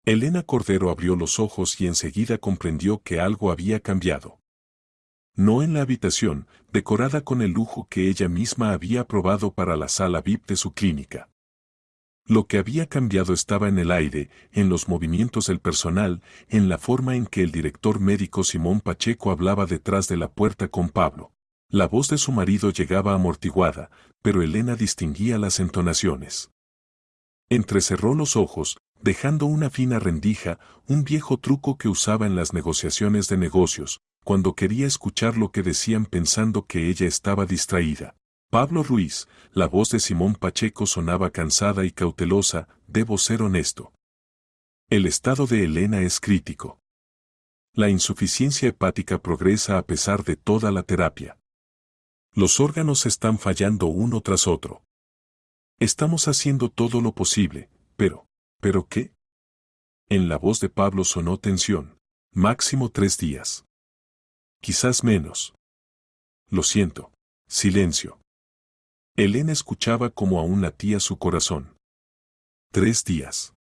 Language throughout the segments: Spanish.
Elena Cordero abrió los ojos y enseguida comprendió que algo había cambiado. No en la habitación, decorada con el lujo que ella misma había aprobado para la sala VIP de su clínica. Lo que había cambiado estaba en el aire, en los movimientos del personal, en la forma en que el director médico Simón Pacheco hablaba detrás de la puerta con Pablo. La voz de su marido llegaba amortiguada, pero Elena distinguía las entonaciones. Entrecerró los ojos, dejando una fina rendija, un viejo truco que usaba en las negociaciones de negocios, cuando quería escuchar lo que decían pensando que ella estaba distraída. Pablo Ruiz, la voz de Simón Pacheco sonaba cansada y cautelosa, debo ser honesto. El estado de Elena es crítico. La insuficiencia hepática progresa a pesar de toda la terapia. Los órganos están fallando uno tras otro. Estamos haciendo todo lo posible, ¿pero qué? En la voz de Pablo sonó tensión. Máximo 3 días. Quizás menos. Lo siento. Silencio. Elena escuchaba como aún latía su corazón. 3 días.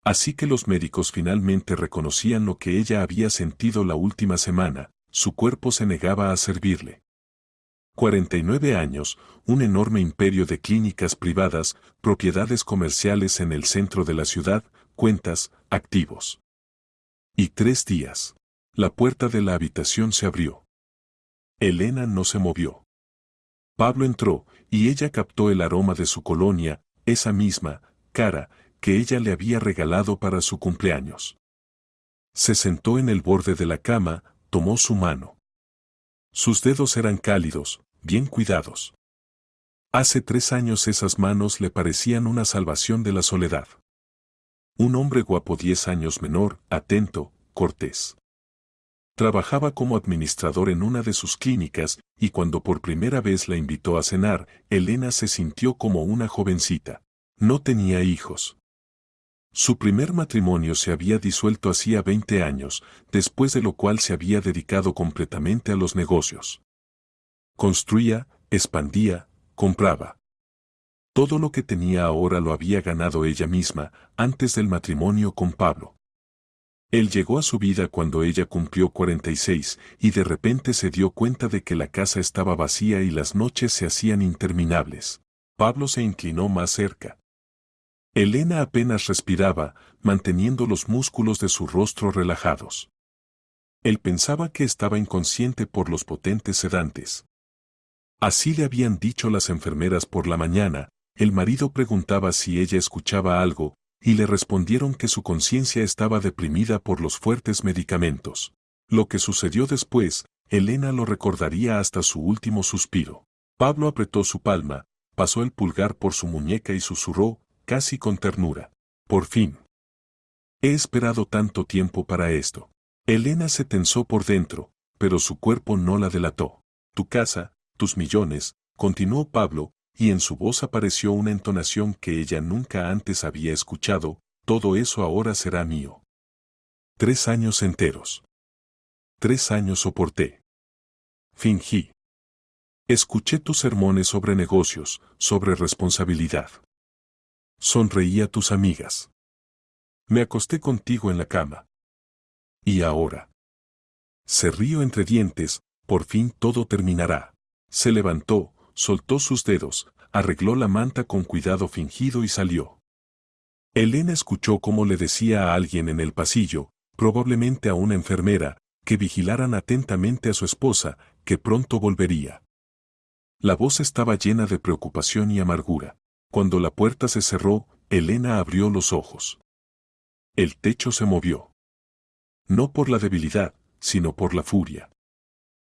Así que los médicos finalmente reconocían lo que ella había sentido la última semana, su cuerpo se negaba a servirle. 49 años, un enorme imperio de clínicas privadas, propiedades comerciales en el centro de la ciudad, cuentas, activos. Y 3 días. La puerta de la habitación se abrió. Elena no se movió. Pablo entró, y ella captó el aroma de su colonia, esa misma, cara, que ella le había regalado para su cumpleaños. Se sentó en el borde de la cama, tomó su mano. Sus dedos eran cálidos, bien cuidados. Hace 3 años esas manos le parecían una salvación de la soledad. Un hombre guapo 10 años menor, atento, cortés. Trabajaba como administrador en una de sus clínicas, y cuando por primera vez la invitó a cenar, Elena se sintió como una jovencita. No tenía hijos. Su primer matrimonio se había disuelto hacía 20 años, después de lo cual se había dedicado completamente a los negocios. Construía, expandía, compraba. Todo lo que tenía ahora lo había ganado ella misma, antes del matrimonio con Pablo. Él llegó a su vida cuando ella cumplió 46 y de repente se dio cuenta de que la casa estaba vacía y las noches se hacían interminables. Pablo se inclinó más cerca. Elena apenas respiraba, manteniendo los músculos de su rostro relajados. Él pensaba que estaba inconsciente por los potentes sedantes. Así le habían dicho las enfermeras por la mañana. El marido preguntaba si ella escuchaba algo, y le respondieron que su conciencia estaba deprimida por los fuertes medicamentos. Lo que sucedió después, Elena lo recordaría hasta su último suspiro. Pablo apretó su palma, pasó el pulgar por su muñeca y susurró, casi con ternura. Por fin. He esperado tanto tiempo para esto. Elena se tensó por dentro, pero su cuerpo no la delató. Tu casa, tus millones, continuó Pablo, y en su voz apareció una entonación que ella nunca antes había escuchado, todo eso ahora será mío. 3 años enteros. 3 años soporté. Fingí. Escuché tus sermones sobre negocios, sobre responsabilidad. Sonreí a tus amigas. Me acosté contigo en la cama. ¿Y ahora? Se rió entre dientes, por fin todo terminará. Se levantó, soltó sus dedos, arregló la manta con cuidado fingido y salió. Elena escuchó cómo le decía a alguien en el pasillo, probablemente a una enfermera, que vigilaran atentamente a su esposa, que pronto volvería. La voz estaba llena de preocupación y amargura. Cuando la puerta se cerró, Elena abrió los ojos. El techo se movió. No por la debilidad, sino por la furia.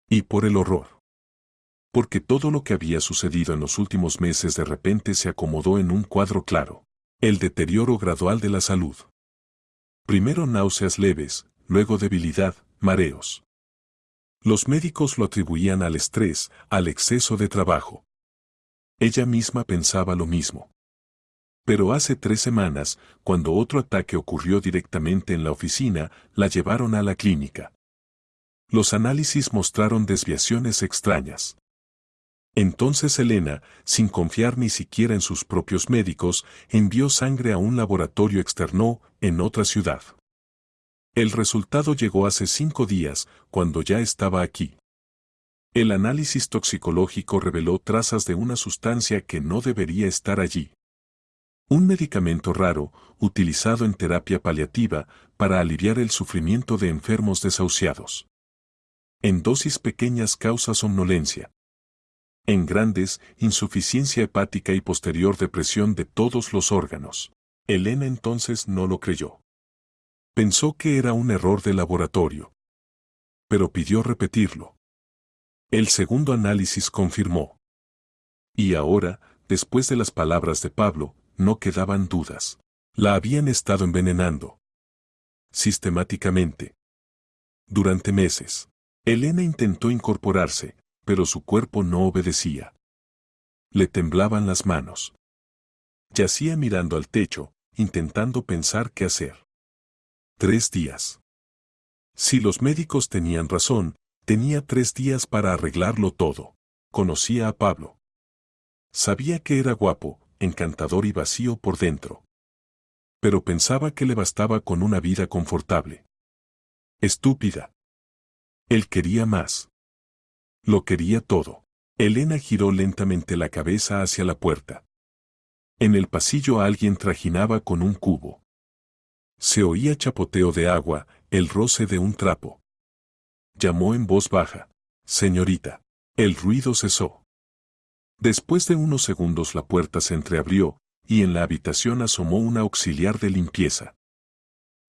Y por el horror. Porque todo lo que había sucedido en los últimos meses de repente se acomodó en un cuadro claro. El deterioro gradual de la salud. Primero náuseas leves, luego debilidad, mareos. Los médicos lo atribuían al estrés, al exceso de trabajo. Ella misma pensaba lo mismo. Pero hace 3 semanas, cuando otro ataque ocurrió directamente en la oficina, la llevaron a la clínica. Los análisis mostraron desviaciones extrañas. Entonces Elena, sin confiar ni siquiera en sus propios médicos, envió sangre a un laboratorio externo, en otra ciudad. El resultado llegó hace 5 días, cuando ya estaba aquí. El análisis toxicológico reveló trazas de una sustancia que no debería estar allí. Un medicamento raro, utilizado en terapia paliativa, para aliviar el sufrimiento de enfermos desahuciados. En dosis pequeñas causa somnolencia. En grandes, insuficiencia hepática y posterior depresión de todos los órganos. Elena entonces no lo creyó. Pensó que era un error de laboratorio. Pero pidió repetirlo. El segundo análisis confirmó. Y ahora, después de las palabras de Pablo, no quedaban dudas. La habían estado envenenando. Sistemáticamente. Durante meses. Elena intentó incorporarse, pero su cuerpo no obedecía. Le temblaban las manos. Yacía mirando al techo, intentando pensar qué hacer. 3 días. Si los médicos tenían razón, tenía 3 días para arreglarlo todo. Conocía a Pablo. Sabía que era guapo, encantador y vacío por dentro. Pero pensaba que le bastaba con una vida confortable. Estúpida. Él quería más. Lo quería todo. Elena giró lentamente la cabeza hacia la puerta. En el pasillo alguien trajinaba con un cubo. Se oía chapoteo de agua, el roce de un trapo. Llamó en voz baja. Señorita. El ruido cesó. Después de unos segundos la puerta se entreabrió, y en la habitación asomó una auxiliar de limpieza.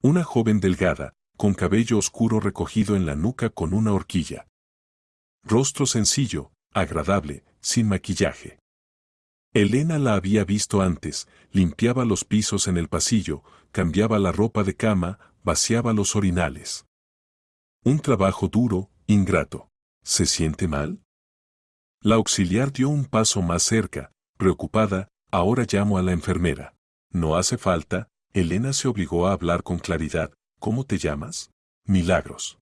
Una joven delgada, con cabello oscuro recogido en la nuca con una horquilla. Rostro sencillo, agradable, sin maquillaje. Elena la había visto antes, limpiaba los pisos en el pasillo, cambiaba la ropa de cama, vaciaba los orinales. Un trabajo duro, ingrato. ¿Se siente mal? La auxiliar dio un paso más cerca, preocupada. Ahora llamo a la enfermera. No hace falta. Elena se obligó a hablar con claridad. ¿Cómo te llamas? Milagros.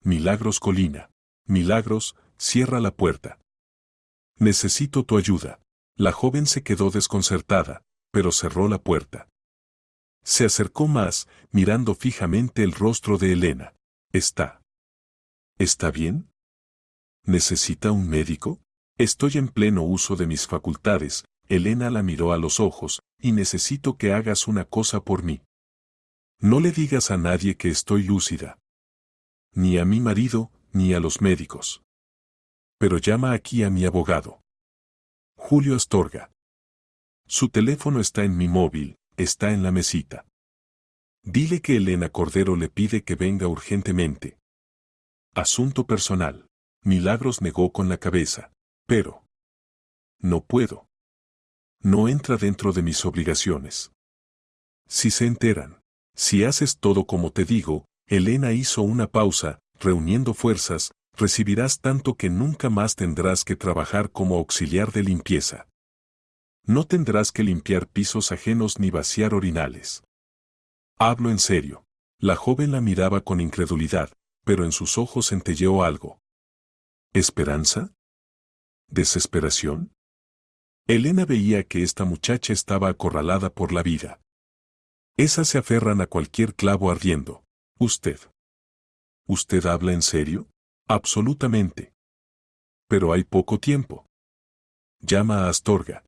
Milagros Colina. Milagros, cierra la puerta. Necesito tu ayuda. La joven se quedó desconcertada, pero cerró la puerta. Se acercó más, mirando fijamente el rostro de Elena. ¿Está bien? ¿Necesita un médico? Estoy en pleno uso de mis facultades. Elena la miró a los ojos, y necesito que hagas una cosa por mí. No le digas a nadie que estoy lúcida. Ni a mi marido, ni a los médicos. Pero llama aquí a mi abogado. Julio Astorga. Su teléfono está en mi móvil, está en la mesita. Dile que Elena Cordero le pide que venga urgentemente. Asunto personal. Milagros negó con la cabeza. Pero. No puedo. No entra dentro de mis obligaciones. Si se enteran. Si haces todo como te digo, Elena hizo una pausa, reuniendo fuerzas, recibirás tanto que nunca más tendrás que trabajar como auxiliar de limpieza. No tendrás que limpiar pisos ajenos ni vaciar orinales. Hablo en serio. La joven la miraba con incredulidad, pero en sus ojos centelleó algo. ¿Esperanza? ¿Desesperación? Elena veía que esta muchacha estaba acorralada por la vida. Esas se aferran a cualquier clavo ardiendo. ¿Usted habla en serio? Absolutamente. Pero hay poco tiempo. Llama a Astorga.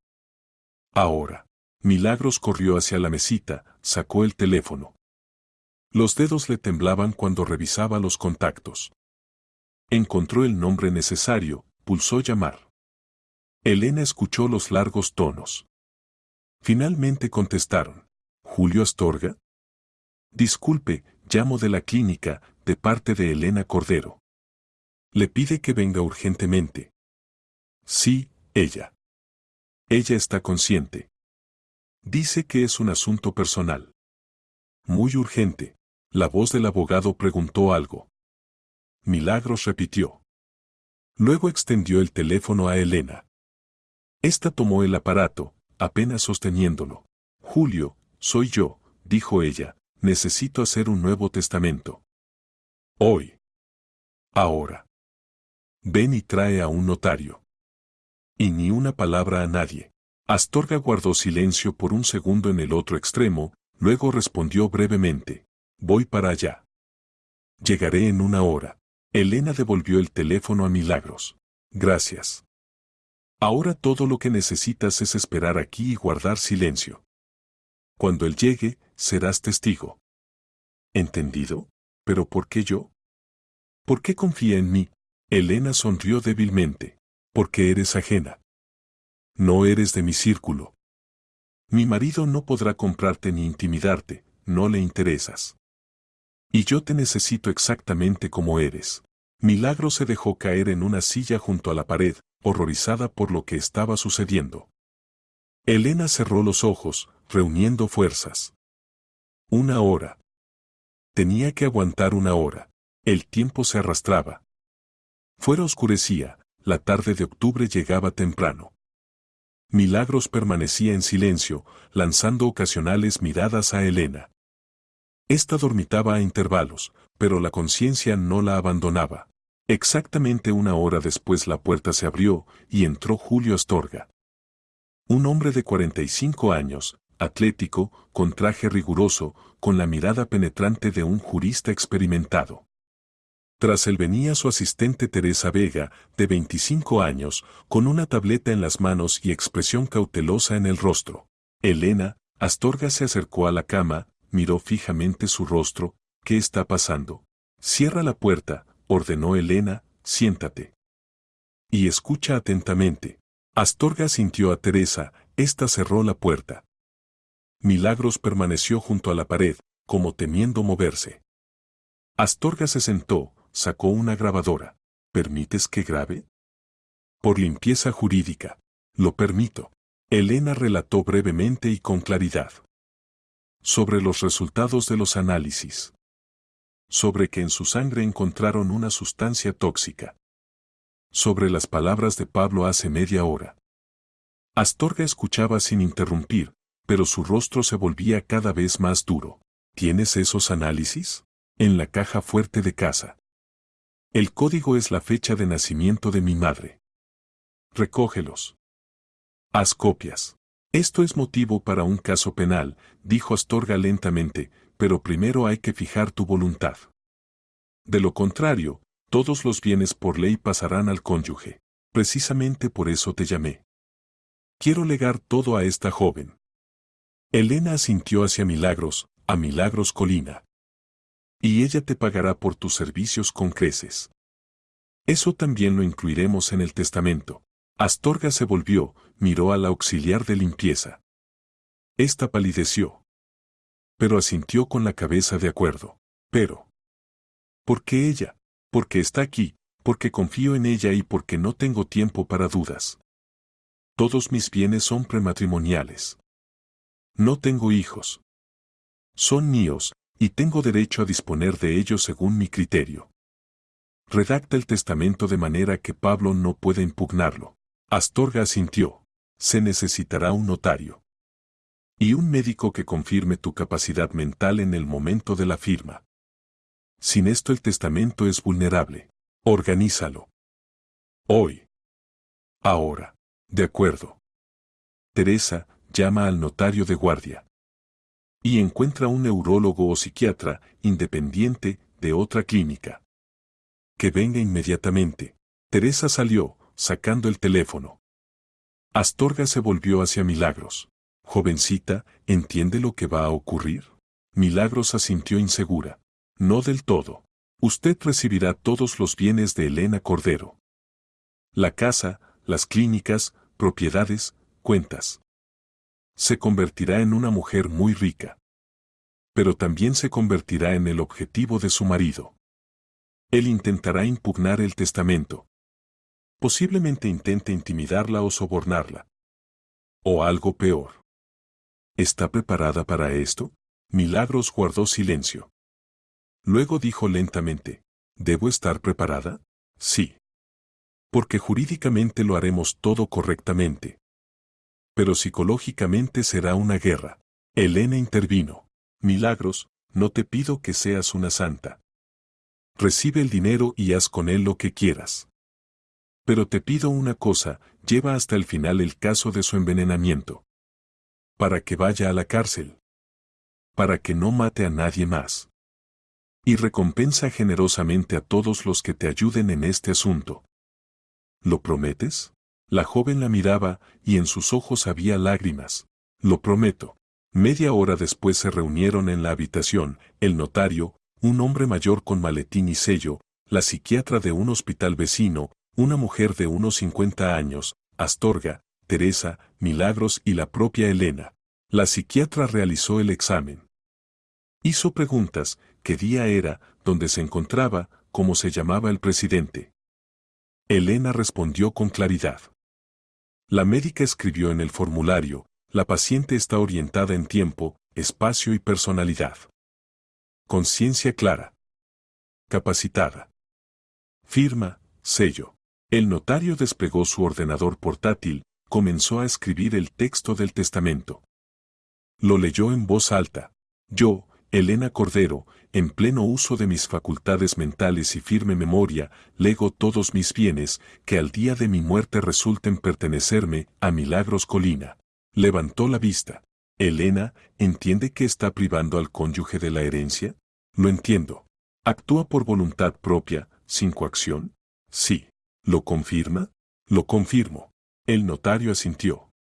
Ahora. Milagros corrió hacia la mesita, sacó el teléfono. Los dedos le temblaban cuando revisaba los contactos. Encontró el nombre necesario, pulsó llamar. Elena escuchó los largos tonos. Finalmente contestaron. ¿Julio Astorga? Disculpe, llamo de la clínica, de parte de Elena Cordero. Le pide que venga urgentemente. Sí, ella. Ella está consciente. Dice que es un asunto personal. Muy urgente. La voz del abogado preguntó algo. Milagros repitió. Luego extendió el teléfono a Elena. Esta tomó el aparato, apenas sosteniéndolo. Julio, soy yo, dijo ella, necesito hacer un nuevo testamento. Hoy. Ahora. Ven y trae a un notario. Y ni una palabra a nadie. Astorga guardó silencio por un segundo en el otro extremo, Luego respondió brevemente: voy para allá. Llegaré en una hora. Elena devolvió el teléfono a Milagros. Gracias. Ahora todo lo que necesitas es esperar aquí y guardar silencio. Cuando él llegue, serás testigo. ¿Entendido? ¿Pero por qué yo? ¿Por qué confía en mí? Elena sonrió débilmente. Porque eres ajena. No eres de mi círculo. Mi marido no podrá comprarte ni intimidarte, no le interesas. Y yo te necesito exactamente como eres. Milagro se dejó caer en una silla junto a la pared, horrorizada por lo que estaba sucediendo. Elena cerró los ojos, reuniendo fuerzas. Una hora. Tenía que aguantar una hora. El tiempo se arrastraba. Fuera oscurecía, la tarde de octubre llegaba temprano. Milagros permanecía en silencio, lanzando ocasionales miradas a Elena. Esta dormitaba a intervalos, pero la conciencia no la abandonaba. Exactamente una hora después la puerta se abrió y entró Julio Astorga. Un hombre de 45 años, atlético, con traje riguroso, con la mirada penetrante de un jurista experimentado. Tras él venía su asistente Teresa Vega, de 25 años, con una tableta en las manos y expresión cautelosa en el rostro. Elena, Astorga se acercó a la cama, miró fijamente su rostro. ¿Qué está pasando? Cierra la puerta, ordenó Elena, siéntate. Y escucha atentamente. Astorga sintió a Teresa, ésta cerró la puerta. Milagros permaneció junto a la pared, como temiendo moverse. Astorga se sentó, sacó una grabadora. ¿Permites que grabe? Por limpieza jurídica. Lo permito. Elena relató brevemente y con claridad. Sobre los resultados de los análisis. Sobre que en su sangre encontraron una sustancia tóxica. Sobre las palabras de Pablo hace media hora. Astorga escuchaba sin interrumpir, pero su rostro se volvía cada vez más duro. ¿Tienes esos análisis? En la caja fuerte de casa. El código es la fecha de nacimiento de mi madre. Recógelos. Haz copias. Esto es motivo para un caso penal, dijo Astorga lentamente, pero primero hay que fijar tu voluntad. De lo contrario, todos los bienes por ley pasarán al cónyuge. Precisamente por eso te llamé. Quiero legar todo a esta joven. Elena asintió hacia Milagros, a Milagros Colina. Y ella te pagará por tus servicios con creces. Eso también lo incluiremos en el testamento. Astorga se volvió, miró a la auxiliar de limpieza. Esta palideció. Pero asintió con la cabeza de acuerdo. Pero. ¿Por qué ella? Porque está aquí, porque confío en ella y porque no tengo tiempo para dudas. Todos mis bienes son prematrimoniales. No tengo hijos. Son míos, y tengo derecho a disponer de ellos según mi criterio. Redacta el testamento de manera que Pablo no pueda impugnarlo. Astorga asintió. Se necesitará un notario. Y un médico que confirme tu capacidad mental en el momento de la firma. Sin esto el testamento es vulnerable. Organízalo. Hoy. Ahora. De acuerdo. Teresa, llama al notario de guardia. Y encuentra un neurólogo o psiquiatra, independiente, de otra clínica. Que venga inmediatamente. Teresa salió, sacando el teléfono. Astorga se volvió hacia Milagros. Jovencita, ¿entiende lo que va a ocurrir? Milagros asintió insegura. No del todo. Usted recibirá todos los bienes de Elena Cordero. La casa, las clínicas, propiedades, cuentas. Se convertirá en una mujer muy rica. Pero también se convertirá en el objetivo de su marido. Él intentará impugnar el testamento. Posiblemente intente intimidarla o sobornarla. O algo peor. ¿Está preparada para esto? Milagros guardó silencio. Luego dijo lentamente, ¿debo estar preparada? Sí. Porque jurídicamente lo haremos todo correctamente. Pero psicológicamente será una guerra. Elena intervino. Milagros, no te pido que seas una santa. Recibe el dinero y haz con él lo que quieras. Pero te pido una cosa, lleva hasta el final el caso de su envenenamiento. Para que vaya a la cárcel. para que no mate a nadie más. Y recompensa generosamente a todos los que te ayuden en este asunto. ¿Lo prometes? La joven la miraba, y en sus ojos había lágrimas. Lo prometo. Media hora después se reunieron en la habitación, el notario, un hombre mayor con maletín y sello, la psiquiatra de un hospital vecino, una mujer de unos 50 años, Astorga, Teresa, Milagros y la propia Elena. La psiquiatra realizó el examen. Hizo preguntas: qué día era, dónde se encontraba, cómo se llamaba el presidente. Elena respondió con claridad. La médica escribió en el formulario: la paciente está orientada en tiempo, espacio y personalidad. Conciencia clara. Capacitada. Firma, sello. El notario desplegó su ordenador portátil, comenzó a escribir el texto del testamento. Lo leyó en voz alta. Yo, Elena Cordero, en pleno uso de mis facultades mentales y firme memoria, lego todos mis bienes, que al día de mi muerte resulten pertenecerme, a Milagros Colina. Levantó la vista. Elena, ¿entiende que está privando al cónyuge de la herencia? Lo entiendo. ¿Actúa por voluntad propia, sin coacción? Sí. ¿Lo confirma? Lo confirmo. El notario asintió.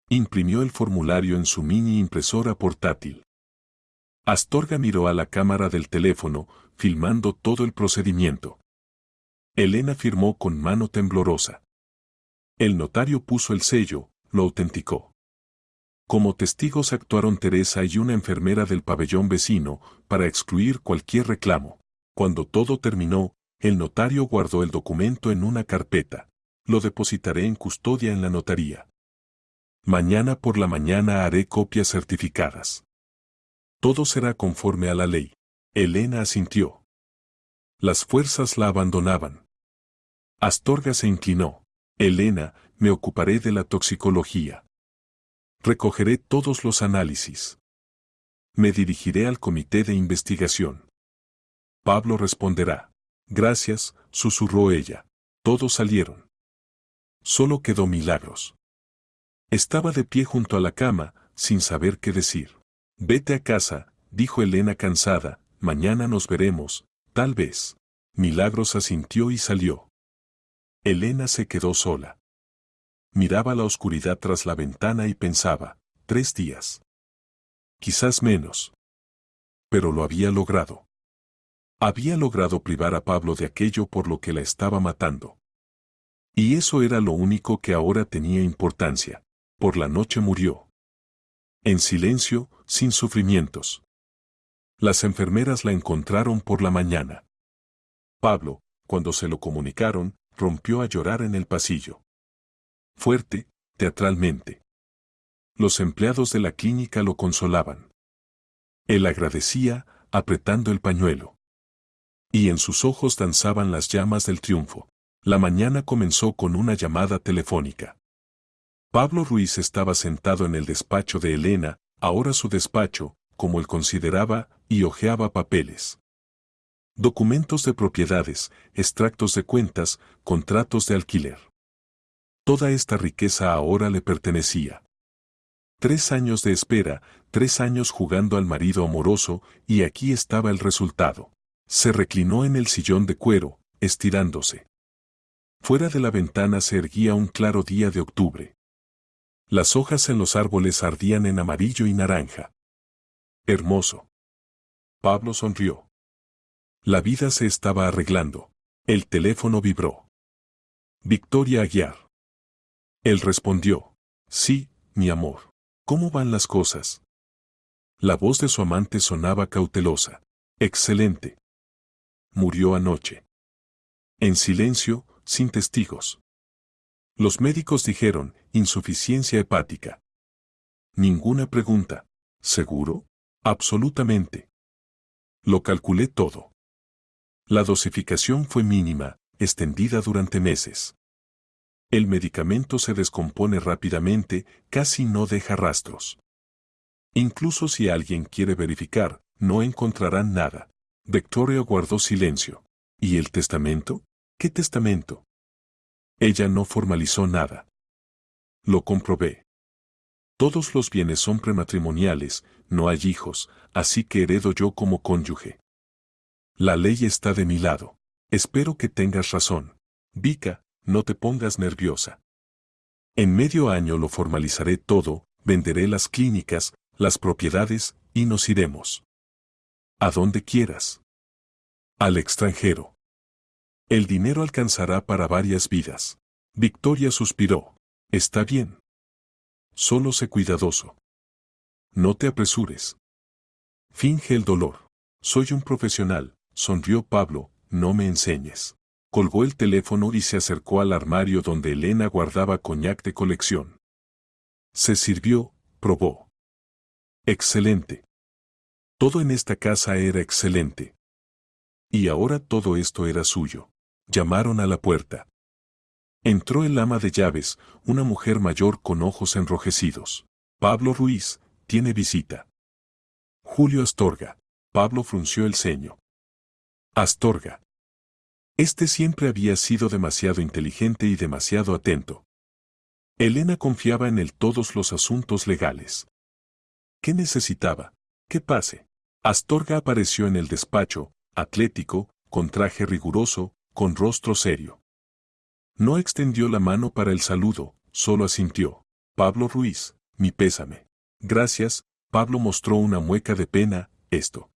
Imprimió el formulario en su mini impresora portátil. Astorga miró a la cámara del teléfono, filmando todo el procedimiento. Elena firmó con mano temblorosa. El notario puso el sello, lo autenticó. Como testigos actuaron Teresa y una enfermera del pabellón vecino, para excluir cualquier reclamo. Cuando todo terminó, el notario guardó el documento en una carpeta. Lo depositaré en custodia en la notaría. Mañana por la mañana haré copias certificadas. Todo será conforme a la ley. Elena asintió. Las fuerzas la abandonaban. Astorga se inclinó. Elena, me ocuparé de la toxicología. Recogeré todos los análisis. Me dirigiré al comité de investigación. Pablo responderá. Gracias, susurró ella. Todos salieron. Solo quedó Milagros. Estaba de pie junto a la cama, sin saber qué decir. Vete a casa, dijo Elena cansada, mañana nos veremos, tal vez. Milagros asintió y salió. Elena se quedó sola. Miraba la oscuridad tras la ventana y pensaba: 3 días. Quizás menos. Pero lo había logrado. Había logrado privar a Pablo de aquello por lo que la estaba matando. Y eso era lo único que ahora tenía importancia. Por la noche murió. En silencio, sin sufrimientos. Las enfermeras la encontraron por la mañana. Pablo, cuando se lo comunicaron, rompió a llorar en el pasillo. Fuerte, teatralmente. Los empleados de la clínica lo consolaban. Él agradecía, apretando el pañuelo. Y en sus ojos danzaban las llamas del triunfo. La mañana comenzó con una llamada telefónica. Pablo Ruiz estaba sentado en el despacho de Elena, ahora su despacho, como él consideraba, y hojeaba papeles. Documentos de propiedades, extractos de cuentas, contratos de alquiler. Toda esta riqueza ahora le pertenecía. 3 años de espera, 3 años jugando al marido amoroso, y aquí estaba el resultado. Se reclinó en el sillón de cuero, estirándose. Fuera de la ventana se erguía un claro día de octubre. Las hojas en los árboles ardían en amarillo y naranja. Hermoso. Pablo sonrió. La vida se estaba arreglando. El teléfono vibró. Victoria Aguiar. Él respondió: sí, mi amor. ¿Cómo van las cosas? La voz de su amante sonaba cautelosa. Excelente. Murió anoche. En silencio, sin testigos. Los médicos dijeron: insuficiencia hepática. Ninguna pregunta. ¿Seguro? Absolutamente. Lo calculé todo. La dosificación fue mínima, extendida durante meses. El medicamento se descompone rápidamente, casi no deja rastros. Incluso si alguien quiere verificar, no encontrarán nada. Victoria guardó silencio. ¿Y el testamento? ¿Qué testamento? Ella no formalizó nada. Lo comprobé. Todos los bienes son prematrimoniales, no hay hijos, así que heredo yo como cónyuge. La ley está de mi lado. Espero que tengas razón. Vika, no te pongas nerviosa. En medio año lo formalizaré todo, venderé las clínicas, las propiedades, y nos iremos. A donde quieras. Al extranjero. El dinero alcanzará para varias vidas. Victoria suspiró. Está bien. Solo sé cuidadoso. No te apresures. Finge el dolor. Soy un profesional, sonrió Pablo, no me enseñes. Colgó el teléfono y se acercó al armario donde Elena guardaba coñac de colección. Se sirvió, probó. Excelente. Todo en esta casa era excelente. Y ahora todo esto era suyo. Llamaron a la puerta. Entró el ama de llaves, una mujer mayor con ojos enrojecidos. Pablo Ruiz, tiene visita. Julio Astorga. Pablo frunció el ceño. Astorga. Este siempre había sido demasiado inteligente y demasiado atento. Elena confiaba en él todos los asuntos legales. ¿Qué necesitaba? ¿Qué pase? Astorga apareció en el despacho, atlético, con traje riguroso, con rostro serio. No extendió la mano para el saludo, solo asintió. Pablo Ruiz, mi pésame. Gracias, Pablo mostró una mueca de pena, esto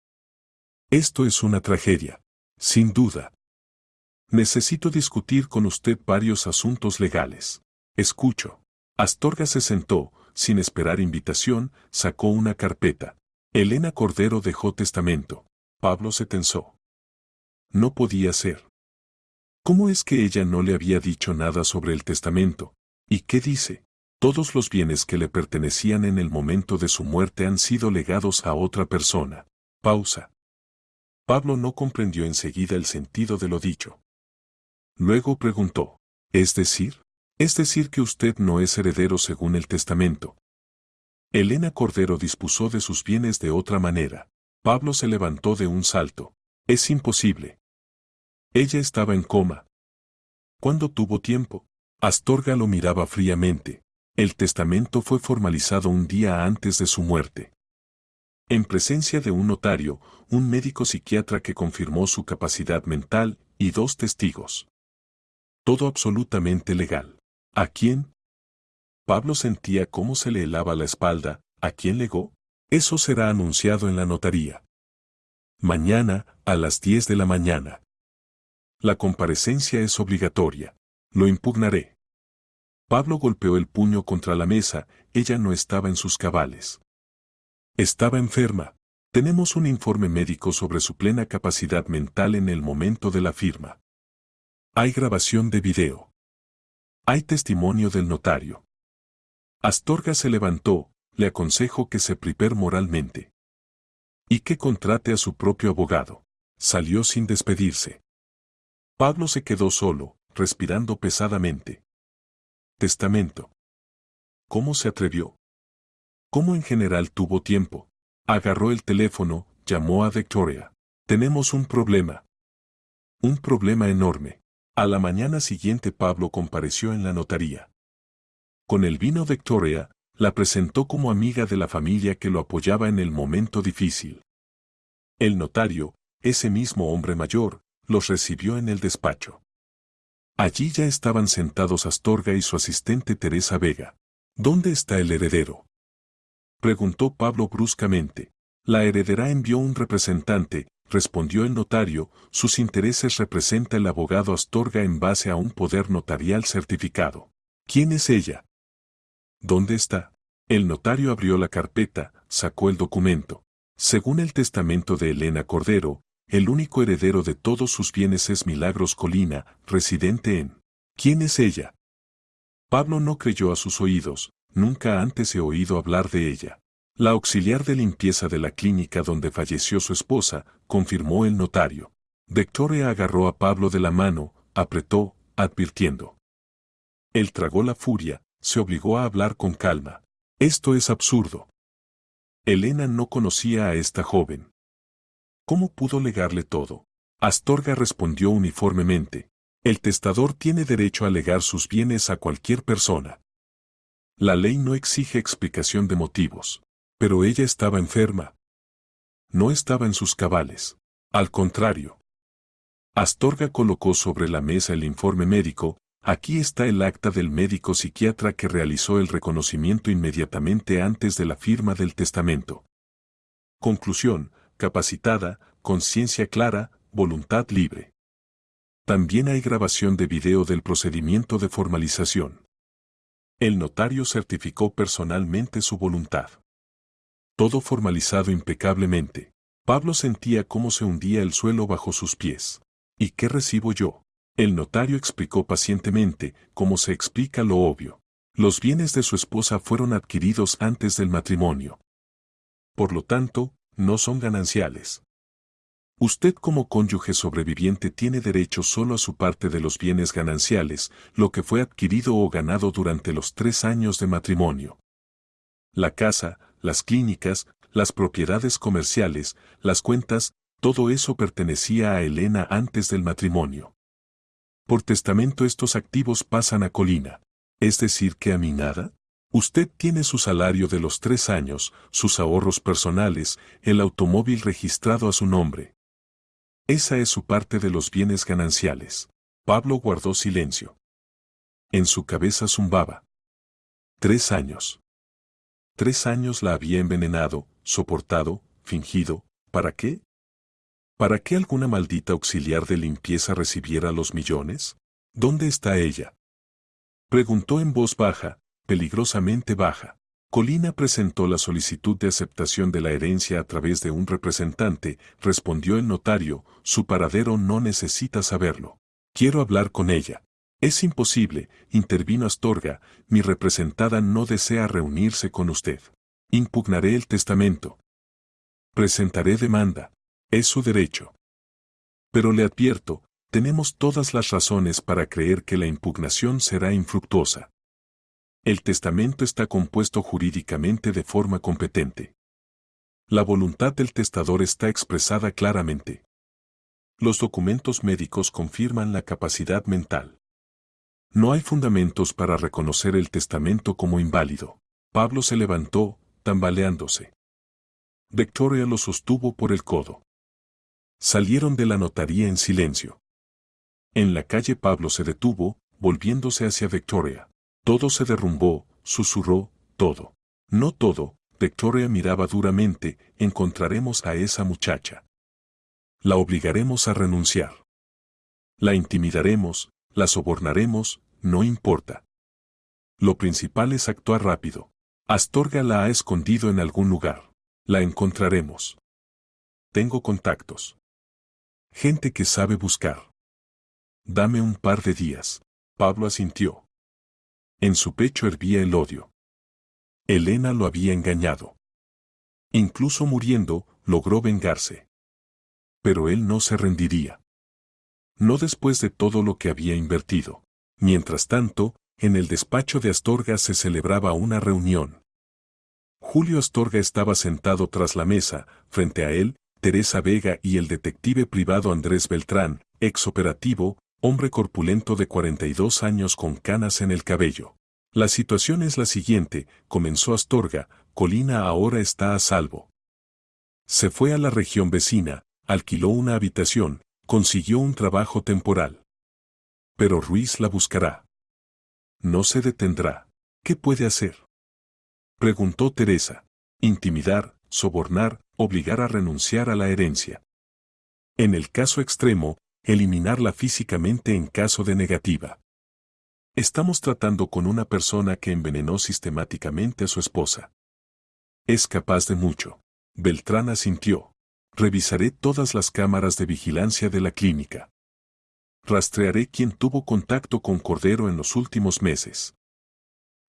es una tragedia. Sin duda. Necesito discutir con usted varios asuntos legales. Escucho. Astorga se sentó, sin esperar invitación, sacó una carpeta. Elena Cordero dejó testamento. Pablo se tensó. No podía ser. ¿Cómo es que ella no le había dicho nada sobre el testamento? ¿Y qué dice? Todos los bienes que le pertenecían en el momento de su muerte han sido legados a otra persona. Pausa. Pablo no comprendió enseguida el sentido de lo dicho. Luego preguntó, ¿es decir? Es decir que usted no es heredero según el testamento. Elena Cordero dispuso de sus bienes de otra manera. Pablo se levantó de un salto. Es imposible. Ella estaba en coma. ¿Cuándo tuvo tiempo? Astorga lo miraba fríamente. El testamento fue formalizado un día antes de su muerte. En presencia de un notario, un médico psiquiatra que confirmó su capacidad mental y 2 testigos. Todo absolutamente legal. ¿A quién? Pablo sentía cómo se le helaba la espalda. ¿A quién legó? Eso será anunciado en la notaría. Mañana, a las 10 de la mañana. La comparecencia es obligatoria. Lo impugnaré. Pablo golpeó el puño contra la mesa, ella no estaba en sus cabales. Estaba enferma. Tenemos un informe médico sobre su plena capacidad mental en el momento de la firma. Hay grabación de video. Hay testimonio del notario. Astorga se levantó, le aconsejo que se prepare moralmente. Y que contrate a su propio abogado. Salió sin despedirse. Pablo se quedó solo, respirando pesadamente. Testamento. ¿Cómo se atrevió? ¿Cómo en general tuvo tiempo? Agarró el teléfono, llamó a Victoria. Tenemos un problema. Un problema enorme. A la mañana siguiente Pablo compareció en la notaría. Con el vino Victoria, la presentó como amiga de la familia que lo apoyaba en el momento difícil. El notario, ese mismo hombre mayor, los recibió en el despacho. Allí ya estaban sentados Astorga y su asistente Teresa Vega. ¿Dónde está el heredero? Preguntó Pablo bruscamente. La heredera envió un representante, respondió el notario, sus intereses representa el abogado Astorga en base a un poder notarial certificado. ¿Quién es ella? ¿Dónde está? El notario abrió la carpeta, sacó el documento. Según el testamento de Elena Cordero, el único heredero de todos sus bienes es Milagros Colina, residente en... ¿Quién es ella? Pablo no creyó a sus oídos, nunca antes he oído hablar de ella. La auxiliar de limpieza de la clínica donde falleció su esposa, confirmó el notario. Victoria agarró a Pablo de la mano, apretó, advirtiendo. Él tragó la furia, se obligó a hablar con calma. Esto es absurdo. Elena no conocía a esta joven. ¿Cómo pudo legarle todo? Astorga respondió uniformemente. El testador tiene derecho a legar sus bienes a cualquier persona. La ley no exige explicación de motivos. Pero ella estaba enferma. No estaba en sus cabales. Al contrario. Astorga colocó sobre la mesa el informe médico. Aquí está el acta del médico psiquiatra que realizó el reconocimiento inmediatamente antes de la firma del testamento. Conclusión: capacitada, conciencia clara, voluntad libre. También hay grabación de video del procedimiento de formalización. El notario certificó personalmente su voluntad. Todo formalizado impecablemente. Pablo sentía cómo se hundía el suelo bajo sus pies. ¿Y qué recibo yo? El notario explicó pacientemente, como se explica lo obvio. Los bienes de su esposa fueron adquiridos antes del matrimonio. Por lo tanto, no son gananciales. Usted como cónyuge sobreviviente tiene derecho solo a su parte de los bienes gananciales, lo que fue adquirido o ganado durante los 3 años de matrimonio. La casa, las clínicas, las propiedades comerciales, las cuentas, todo eso pertenecía a Elena antes del matrimonio. Por testamento estos activos pasan a Colina. ¿Es decir que a mí nada? Usted tiene su salario de los 3 años, sus ahorros personales, el automóvil registrado a su nombre. Esa es su parte de los bienes gananciales. Pablo guardó silencio. En su cabeza zumbaba. 3 años. 3 años la había envenenado, soportado, fingido. ¿Para qué? ¿Para qué alguna maldita auxiliar de limpieza recibiera los millones? ¿Dónde está ella? Preguntó en voz baja, peligrosamente baja. Colina presentó la solicitud de aceptación de la herencia a través de un representante, respondió el notario, su paradero no necesita saberlo. Quiero hablar con ella. Es imposible, intervino Astorga, mi representada no desea reunirse con usted. Impugnaré el testamento. Presentaré demanda. Es su derecho. Pero le advierto, tenemos todas las razones para creer que la impugnación será infructuosa. El testamento está compuesto jurídicamente de forma competente. La voluntad del testador está expresada claramente. Los documentos médicos confirman la capacidad mental. No hay fundamentos para reconocer el testamento como inválido. Pablo se levantó, tambaleándose. Victoria lo sostuvo por el codo. Salieron de la notaría en silencio. En la calle Pablo se detuvo, volviéndose hacia Victoria. Todo se derrumbó, susurró, todo. No todo, Victoria miraba duramente, encontraremos a esa muchacha. La obligaremos a renunciar. La intimidaremos, la sobornaremos, no importa. Lo principal es actuar rápido. Astorga la ha escondido en algún lugar. La encontraremos. Tengo contactos. Gente que sabe buscar. Dame un par de días. Pablo asintió. En su pecho hervía el odio. Elena lo había engañado. Incluso muriendo, logró vengarse. Pero él no se rendiría. No después de todo lo que había invertido. Mientras tanto, en el despacho de Astorga se celebraba una reunión. Julio Astorga estaba sentado tras la mesa, frente a él, Teresa Vega y el detective privado Andrés Beltrán, ex operativo, hombre corpulento de 42 años con canas en el cabello. La situación es la siguiente, comenzó Astorga, Colina ahora está a salvo. Se fue a la región vecina, alquiló una habitación, consiguió un trabajo temporal. Pero Ruiz la buscará. No se detendrá. ¿Qué puede hacer? Preguntó Teresa. Intimidar, sobornar, obligar a renunciar a la herencia. En el caso extremo, eliminarla físicamente en caso de negativa. Estamos tratando con una persona que envenenó sistemáticamente a su esposa. Es capaz de mucho. Beltrán asintió. Revisaré todas las cámaras de vigilancia de la clínica. Rastrearé quién tuvo contacto con Cordero en los últimos meses.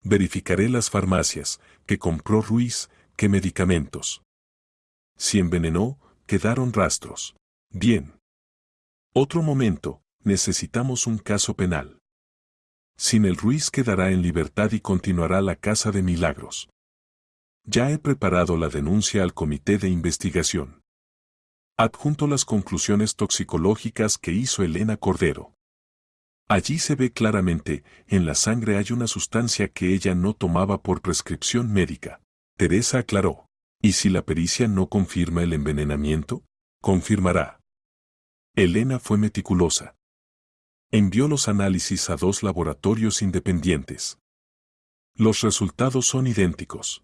Verificaré las farmacias, que compró Ruiz, qué medicamentos. Si envenenó, quedaron rastros. Bien. Otro momento, necesitamos un caso penal. Sin el Ruiz quedará en libertad y continuará la Casa de Milagros. Ya he preparado la denuncia al comité de investigación. Adjunto las conclusiones toxicológicas que hizo Elena Cordero. Allí se ve claramente, en la sangre hay una sustancia que ella no tomaba por prescripción médica. Teresa aclaró. ¿Y si la pericia no confirma el envenenamiento? Confirmará. Elena fue meticulosa. Envió los análisis a 2 laboratorios independientes. Los resultados son idénticos.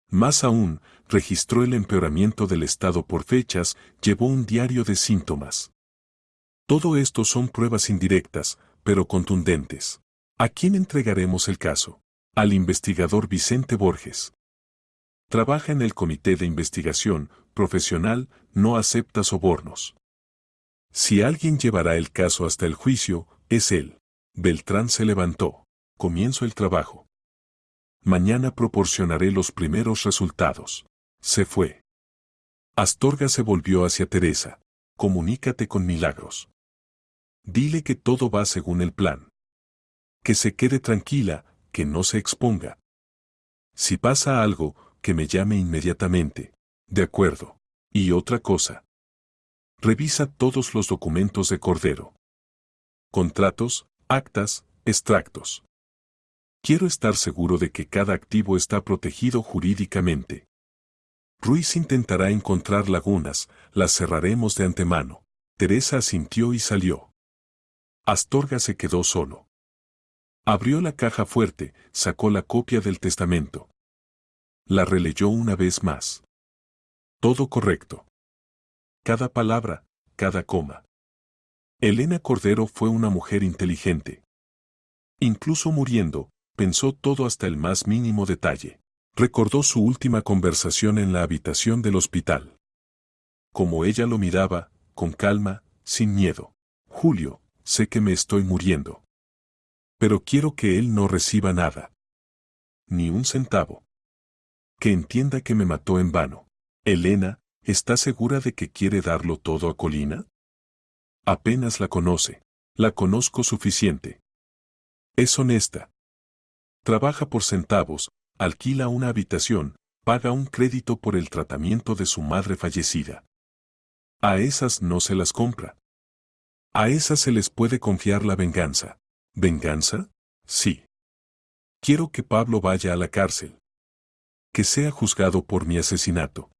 Más aún, registró el empeoramiento del estado por fechas, llevó un diario de síntomas. Todo esto son pruebas indirectas, pero contundentes. ¿A quién entregaremos el caso? Al investigador Vicente Borges. Trabaja en el comité de investigación, profesional, no acepta sobornos. Si alguien llevará el caso hasta el juicio, es él. Beltrán se levantó. Comienzo el trabajo. Mañana proporcionaré los primeros resultados. Se fue. Astorga se volvió hacia Teresa. Comunícate con Milagros. Dile que todo va según el plan. Que se quede tranquila, que no se exponga. Si pasa algo, que me llame inmediatamente. De acuerdo. Y otra cosa. Revisa todos los documentos de Cordero. Contratos, actas, extractos. Quiero estar seguro de que cada activo está protegido jurídicamente. Ruiz intentará encontrar lagunas, las cerraremos de antemano. Teresa asintió y salió. Astorga se quedó solo. Abrió la caja fuerte, sacó la copia del testamento. La releyó una vez más. Todo correcto. Cada palabra, cada coma. Elena Cordero fue una mujer inteligente. Incluso muriendo, pensó todo hasta el más mínimo detalle. Recordó su última conversación en la habitación del hospital. Como ella lo miraba, con calma, sin miedo. Julio, sé que me estoy muriendo. Pero quiero que él no reciba nada. Ni un centavo. Que entienda que me mató en vano. Elena, ¿está segura de que quiere darlo todo a Colina? Apenas la conoce. La conozco suficiente. Es honesta. Trabaja por centavos, alquila una habitación, paga un crédito por el tratamiento de su madre fallecida. A esas no se las compra. A esas se les puede confiar la venganza. ¿Venganza? Sí. Quiero que Pablo vaya a la cárcel. Que sea juzgado por mi asesinato.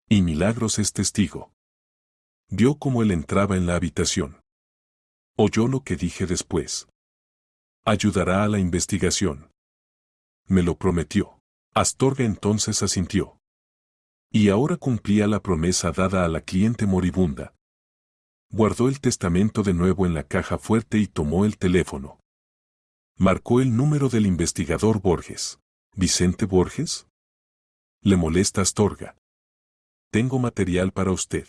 Y Milagros es testigo. Vio cómo él entraba en la habitación. Oyó lo que dije después. Ayudará a la investigación. Me lo prometió. Astorga entonces asintió. Y ahora cumplía la promesa dada a la cliente moribunda. Guardó el testamento de nuevo en la caja fuerte y tomó el teléfono. Marcó el número del investigador Borges. ¿Vicente Borges? Le molesta Astorga. Tengo material para usted.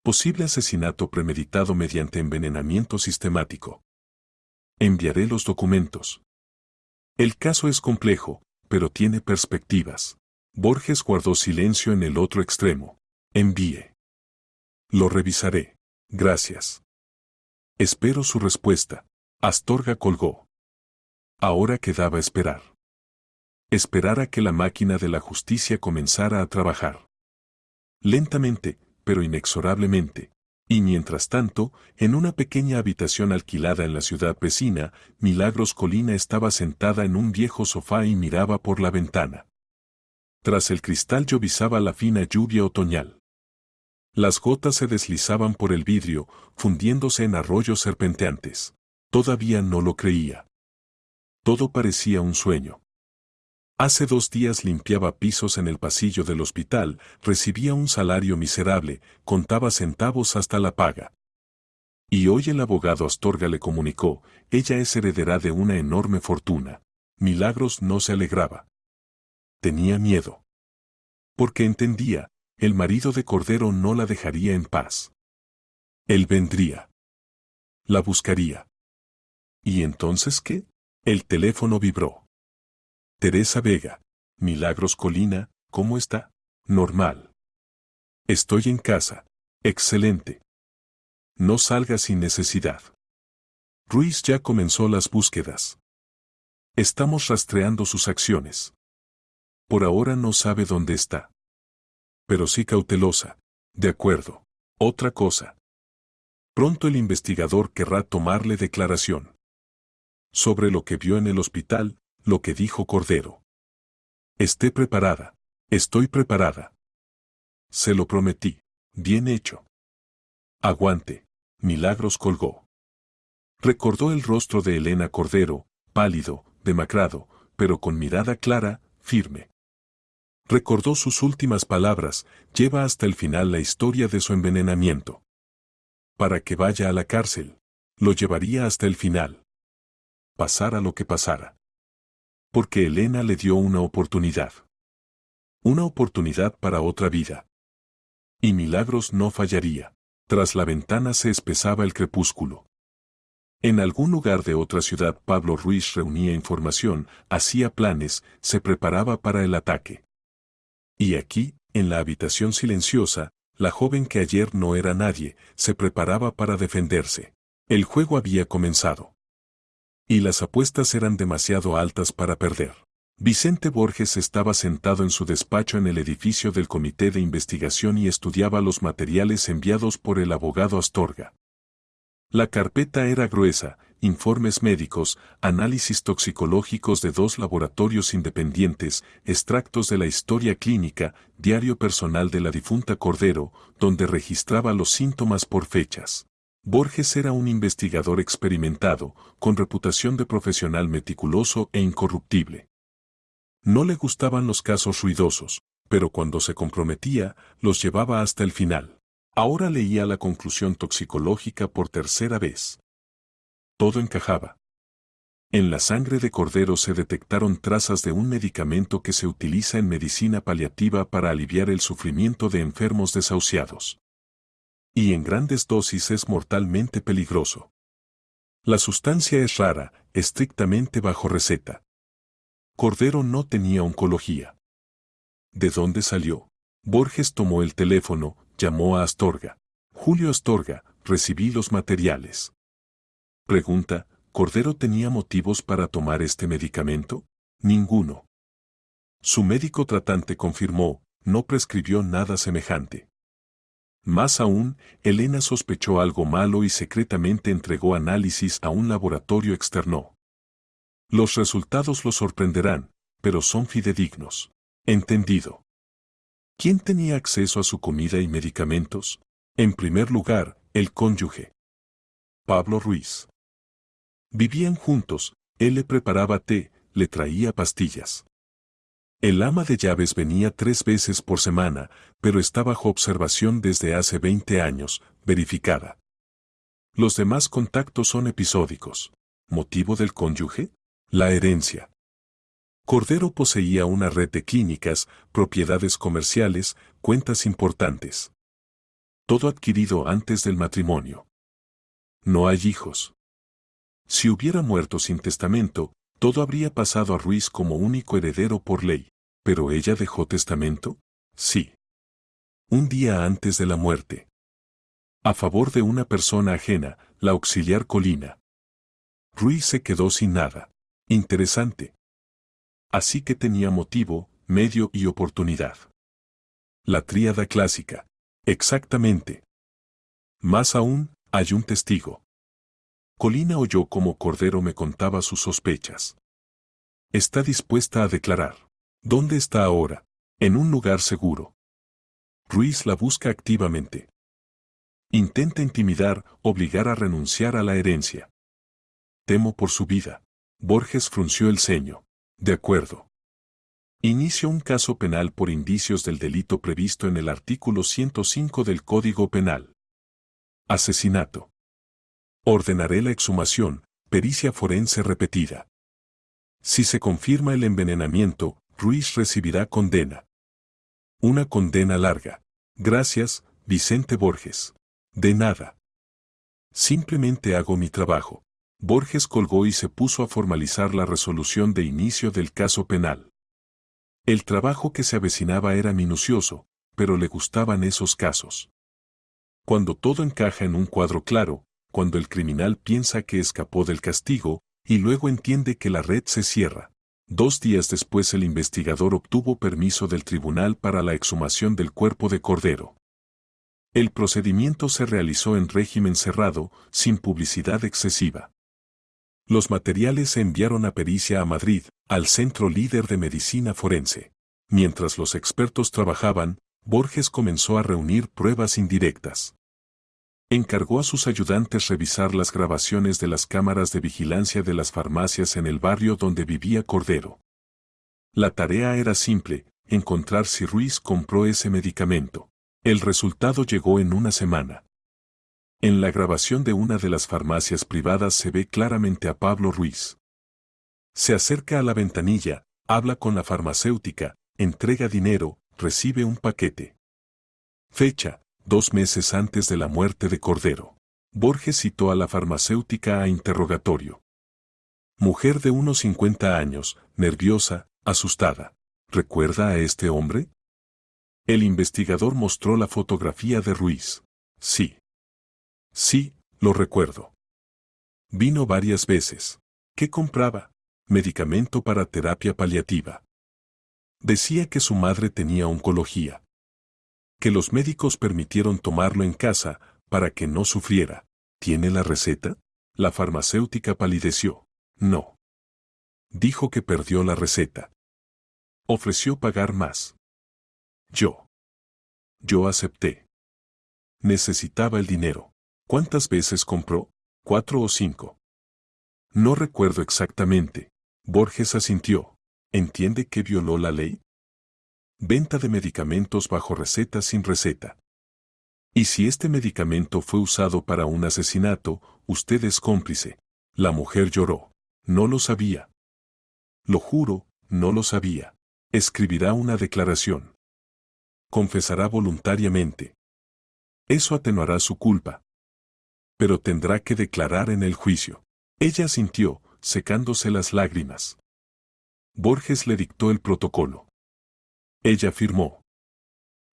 Posible asesinato premeditado mediante envenenamiento sistemático. Enviaré los documentos. El caso es complejo, pero tiene perspectivas. Borges guardó silencio en el otro extremo. Envíe. Lo revisaré. Gracias. Espero su respuesta. Astorga colgó. Ahora quedaba esperar. Esperar a que la máquina de la justicia comenzara a trabajar. Lentamente, pero inexorablemente. Y mientras tanto, en una pequeña habitación alquilada en la ciudad vecina, Milagros Colina estaba sentada en un viejo sofá y miraba por la ventana. Tras el cristal llovizaba la fina lluvia otoñal. Las gotas se deslizaban por el vidrio, fundiéndose en arroyos serpenteantes. Todavía no lo creía. Todo parecía un sueño. Hace 2 días limpiaba pisos en el pasillo del hospital, recibía un salario miserable, contaba centavos hasta la paga. Y hoy el abogado Astorga le comunicó, ella es heredera de una enorme fortuna. Milagros no se alegraba. Tenía miedo. Porque entendía, el marido de Cordero no la dejaría en paz. Él vendría. La buscaría. ¿Y entonces qué? El teléfono vibró. Teresa Vega. Milagros Colina, ¿cómo está? Normal. Estoy en casa. Excelente. No salga sin necesidad. Ruiz ya comenzó las búsquedas. Estamos rastreando sus acciones. Por ahora no sabe dónde está. Pero sí cautelosa. De acuerdo. Otra cosa. Pronto el investigador querrá tomarle declaración sobre lo que vio en el hospital, lo que dijo Cordero. Esté preparada. Estoy preparada. Se lo prometí. Bien hecho. Aguante. Milagros colgó. Recordó el rostro de Elena Cordero, pálido, demacrado, pero con mirada clara, firme. Recordó sus últimas palabras, lleva hasta el final la historia de su envenenamiento. Para que vaya a la cárcel. Lo llevaría hasta el final. Pasara lo que pasara. Porque Elena le dio una oportunidad. Una oportunidad para otra vida. Y Milagros no fallaría. Tras la ventana se espesaba el crepúsculo. En algún lugar de otra ciudad Pablo Ruiz reunía información, hacía planes, se preparaba para el ataque. Y aquí, en la habitación silenciosa, la joven que ayer no era nadie, se preparaba para defenderse. El juego había comenzado. Y las apuestas eran demasiado altas para perder. Vicente Borges estaba sentado en su despacho en el edificio del Comité de Investigación y estudiaba los materiales enviados por el abogado Astorga. La carpeta era gruesa, informes médicos, análisis toxicológicos de 2 laboratorios independientes, extractos de la historia clínica, diario personal de la difunta Cordero, donde registraba los síntomas por fechas. Borges era un investigador experimentado, con reputación de profesional meticuloso e incorruptible. No le gustaban los casos ruidosos, pero cuando se comprometía, los llevaba hasta el final. Ahora leía la conclusión toxicológica por tercera vez. Todo encajaba. En la sangre de Cordero se detectaron trazas de un medicamento que se utiliza en medicina paliativa para aliviar el sufrimiento de enfermos desahuciados. Y en grandes dosis es mortalmente peligroso. La sustancia es rara, estrictamente bajo receta. Cordero no tenía oncología. ¿De dónde salió? Borges tomó el teléfono, llamó a Astorga. Julio Astorga, recibí los materiales. Pregunta, ¿Cordero tenía motivos para tomar este medicamento? Ninguno. Su médico tratante confirmó, no prescribió nada semejante. Más aún, Elena sospechó algo malo y secretamente entregó análisis a un laboratorio externo. Los resultados lo sorprenderán, pero son fidedignos. Entendido. ¿Quién tenía acceso a su comida y medicamentos? En primer lugar, el cónyuge. Pablo Ruiz. Vivían juntos, él le preparaba té, le traía pastillas. El ama de llaves venía 3 veces por semana, pero está bajo observación desde hace 20 años, verificada. Los demás contactos son episódicos. ¿Motivo del cónyuge? La herencia. Cordero poseía una red de clínicas, propiedades comerciales, cuentas importantes. Todo adquirido antes del matrimonio. No hay hijos. Si hubiera muerto sin testamento, todo habría pasado a Ruiz como único heredero por ley. ¿Pero ella dejó testamento? Sí. Un día antes de la muerte. A favor de una persona ajena, la auxiliar Colina. Ruiz se quedó sin nada. Interesante. Así que tenía motivo, medio y oportunidad. La tríada clásica. Exactamente. Más aún, hay un testigo. Colina oyó cómo Cordero me contaba sus sospechas. Está dispuesta a declarar. ¿Dónde está ahora? En un lugar seguro. Ruiz la busca activamente. Intenta intimidar, obligar a renunciar a la herencia. Temo por su vida. Borges frunció el ceño. De acuerdo. Inicio un caso penal por indicios del delito previsto en el artículo 105 del Código Penal. Asesinato. Ordenaré la exhumación, pericia forense repetida. Si se confirma el envenenamiento, Ruiz recibirá condena. Una condena larga. Gracias, Vicente Borges. De nada. Simplemente hago mi trabajo. Borges colgó y se puso a formalizar la resolución de inicio del caso penal. El trabajo que se avecinaba era minucioso, pero le gustaban esos casos. Cuando todo encaja en un cuadro claro, cuando el criminal piensa que escapó del castigo, y luego entiende que la red se cierra. 2 días después el investigador obtuvo permiso del tribunal para la exhumación del cuerpo de Cordero. El procedimiento se realizó en régimen cerrado, sin publicidad excesiva. Los materiales se enviaron a pericia a Madrid, al centro líder de medicina forense. Mientras los expertos trabajaban, Borges comenzó a reunir pruebas indirectas. Encargó a sus ayudantes revisar las grabaciones de las cámaras de vigilancia de las farmacias en el barrio donde vivía Cordero. La tarea era simple, encontrar si Ruiz compró ese medicamento. El resultado llegó en una semana. En la grabación de una de las farmacias privadas se ve claramente a Pablo Ruiz. Se acerca a la ventanilla, habla con la farmacéutica, entrega dinero, recibe un paquete. Fecha: 2 meses antes de la muerte de Cordero. Borges citó a la farmacéutica a interrogatorio. Mujer de unos 50 años, nerviosa, asustada. ¿Recuerda a este hombre? El investigador mostró la fotografía de Ruiz. Sí. Sí, lo recuerdo. Vino varias veces. ¿Qué compraba? Medicamento para terapia paliativa. Decía que su madre tenía oncología. Que los médicos permitieron tomarlo en casa, para que no sufriera. ¿Tiene la receta? La farmacéutica palideció. No. Dijo que perdió la receta. Ofreció pagar más. Yo acepté. Necesitaba el dinero. ¿Cuántas veces compró? 4 o 5. No recuerdo exactamente. Borges asintió. ¿Entiende que violó la ley? Venta de medicamentos bajo receta sin receta. Y si este medicamento fue usado para un asesinato, usted es cómplice. La mujer lloró. No lo sabía. Lo juro, no lo sabía. Escribirá una declaración. Confesará voluntariamente. Eso atenuará su culpa. Pero tendrá que declarar en el juicio. Ella sintió, secándose las lágrimas. Borges le dictó el protocolo. Ella firmó.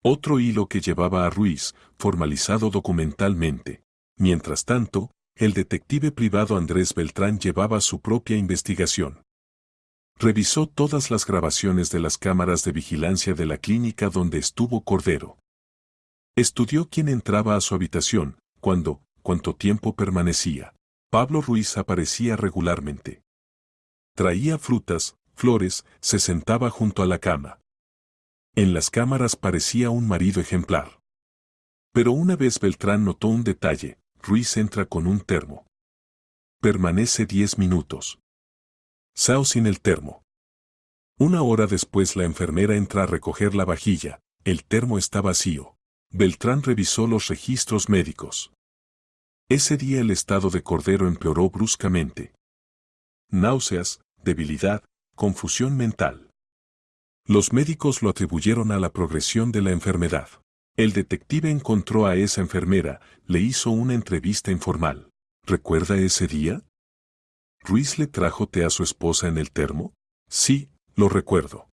Otro hilo que llevaba a Ruiz, formalizado documentalmente. Mientras tanto, el detective privado Andrés Beltrán llevaba su propia investigación. Revisó todas las grabaciones de las cámaras de vigilancia de la clínica donde estuvo Cordero. Estudió quién entraba a su habitación, cuándo, cuánto tiempo permanecía. Pablo Ruiz aparecía regularmente. Traía frutas, flores, se sentaba junto a la cama. En las cámaras parecía un marido ejemplar. Pero una vez Beltrán notó un detalle: Ruiz entra con un termo. Permanece 10 minutos. Sao sin el termo. 1 hora después la enfermera entra a recoger la vajilla, el termo está vacío. Beltrán revisó los registros médicos. Ese día el estado de Cordero empeoró bruscamente. Náuseas, debilidad, confusión mental. Los médicos lo atribuyeron a la progresión de la enfermedad. El detective encontró a esa enfermera, le hizo una entrevista informal. ¿Recuerda ese día? ¿Ruiz le trajo té a su esposa en el termo? Sí, lo recuerdo.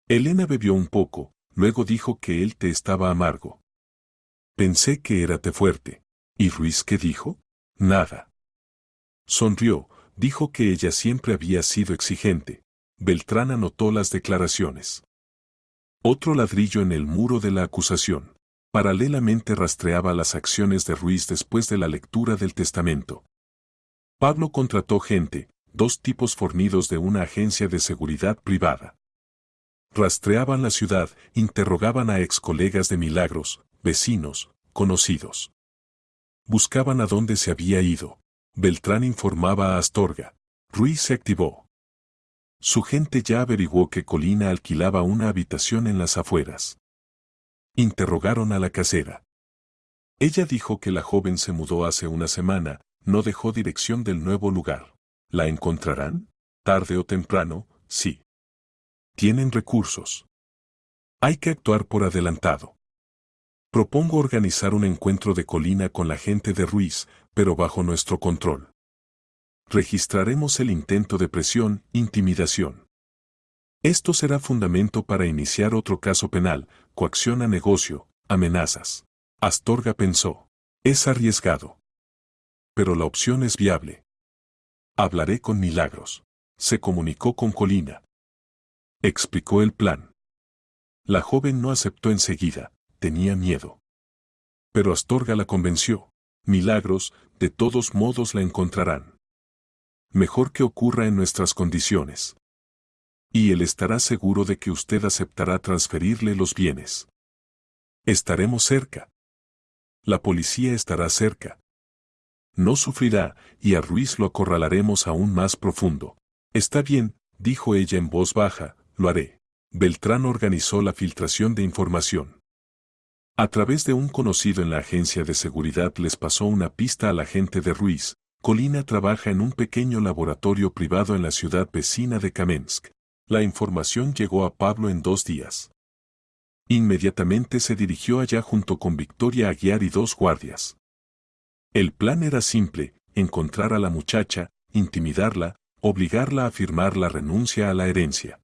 Elena bebió un poco, luego dijo que el té estaba amargo. Pensé que era té fuerte. ¿Y Ruiz qué dijo? Nada. Sonrió, dijo que ella siempre había sido exigente. Beltrán anotó las declaraciones. Otro ladrillo en el muro de la acusación. Paralelamente rastreaba las acciones de Ruiz después de la lectura del testamento. Pablo contrató gente, 2 tipos fornidos de una agencia de seguridad privada. Rastreaban la ciudad, interrogaban a ex colegas de Milagros, vecinos, conocidos. Buscaban a dónde se había ido. Beltrán informaba a Astorga. Ruiz se activó. Su gente ya averiguó que Colina alquilaba una habitación en las afueras. Interrogaron a la casera. Ella dijo que la joven se mudó hace una semana, no dejó dirección del nuevo lugar. ¿La encontrarán? Tarde o temprano, sí. Tienen recursos. Hay que actuar por adelantado. Propongo organizar un encuentro de Colina con la gente de Ruiz, pero bajo nuestro control. Registraremos el intento de presión, intimidación. Esto será fundamento para iniciar otro caso penal, coacción a negocio, amenazas. Astorga pensó. Es arriesgado. Pero la opción es viable. Hablaré con Milagros. Se comunicó con Colina. Explicó el plan. La joven no aceptó enseguida, tenía miedo. Pero Astorga la convenció. Milagros, de todos modos la encontrarán. Mejor que ocurra en nuestras condiciones. Y él estará seguro de que usted aceptará transferirle los bienes. Estaremos cerca. La policía estará cerca. No sufrirá, y a Ruiz lo acorralaremos aún más profundo. Está bien, dijo ella en voz baja, lo haré. Beltrán organizó la filtración de información. A través de un conocido en la agencia de seguridad les pasó una pista a la gente de Ruiz. Colina trabaja en un pequeño laboratorio privado en la ciudad vecina de Kamensk. La información llegó a Pablo en 2 días. Inmediatamente se dirigió allá junto con Victoria Aguiar y 2 guardias. El plan era simple: encontrar a la muchacha, intimidarla, obligarla a firmar la renuncia a la herencia.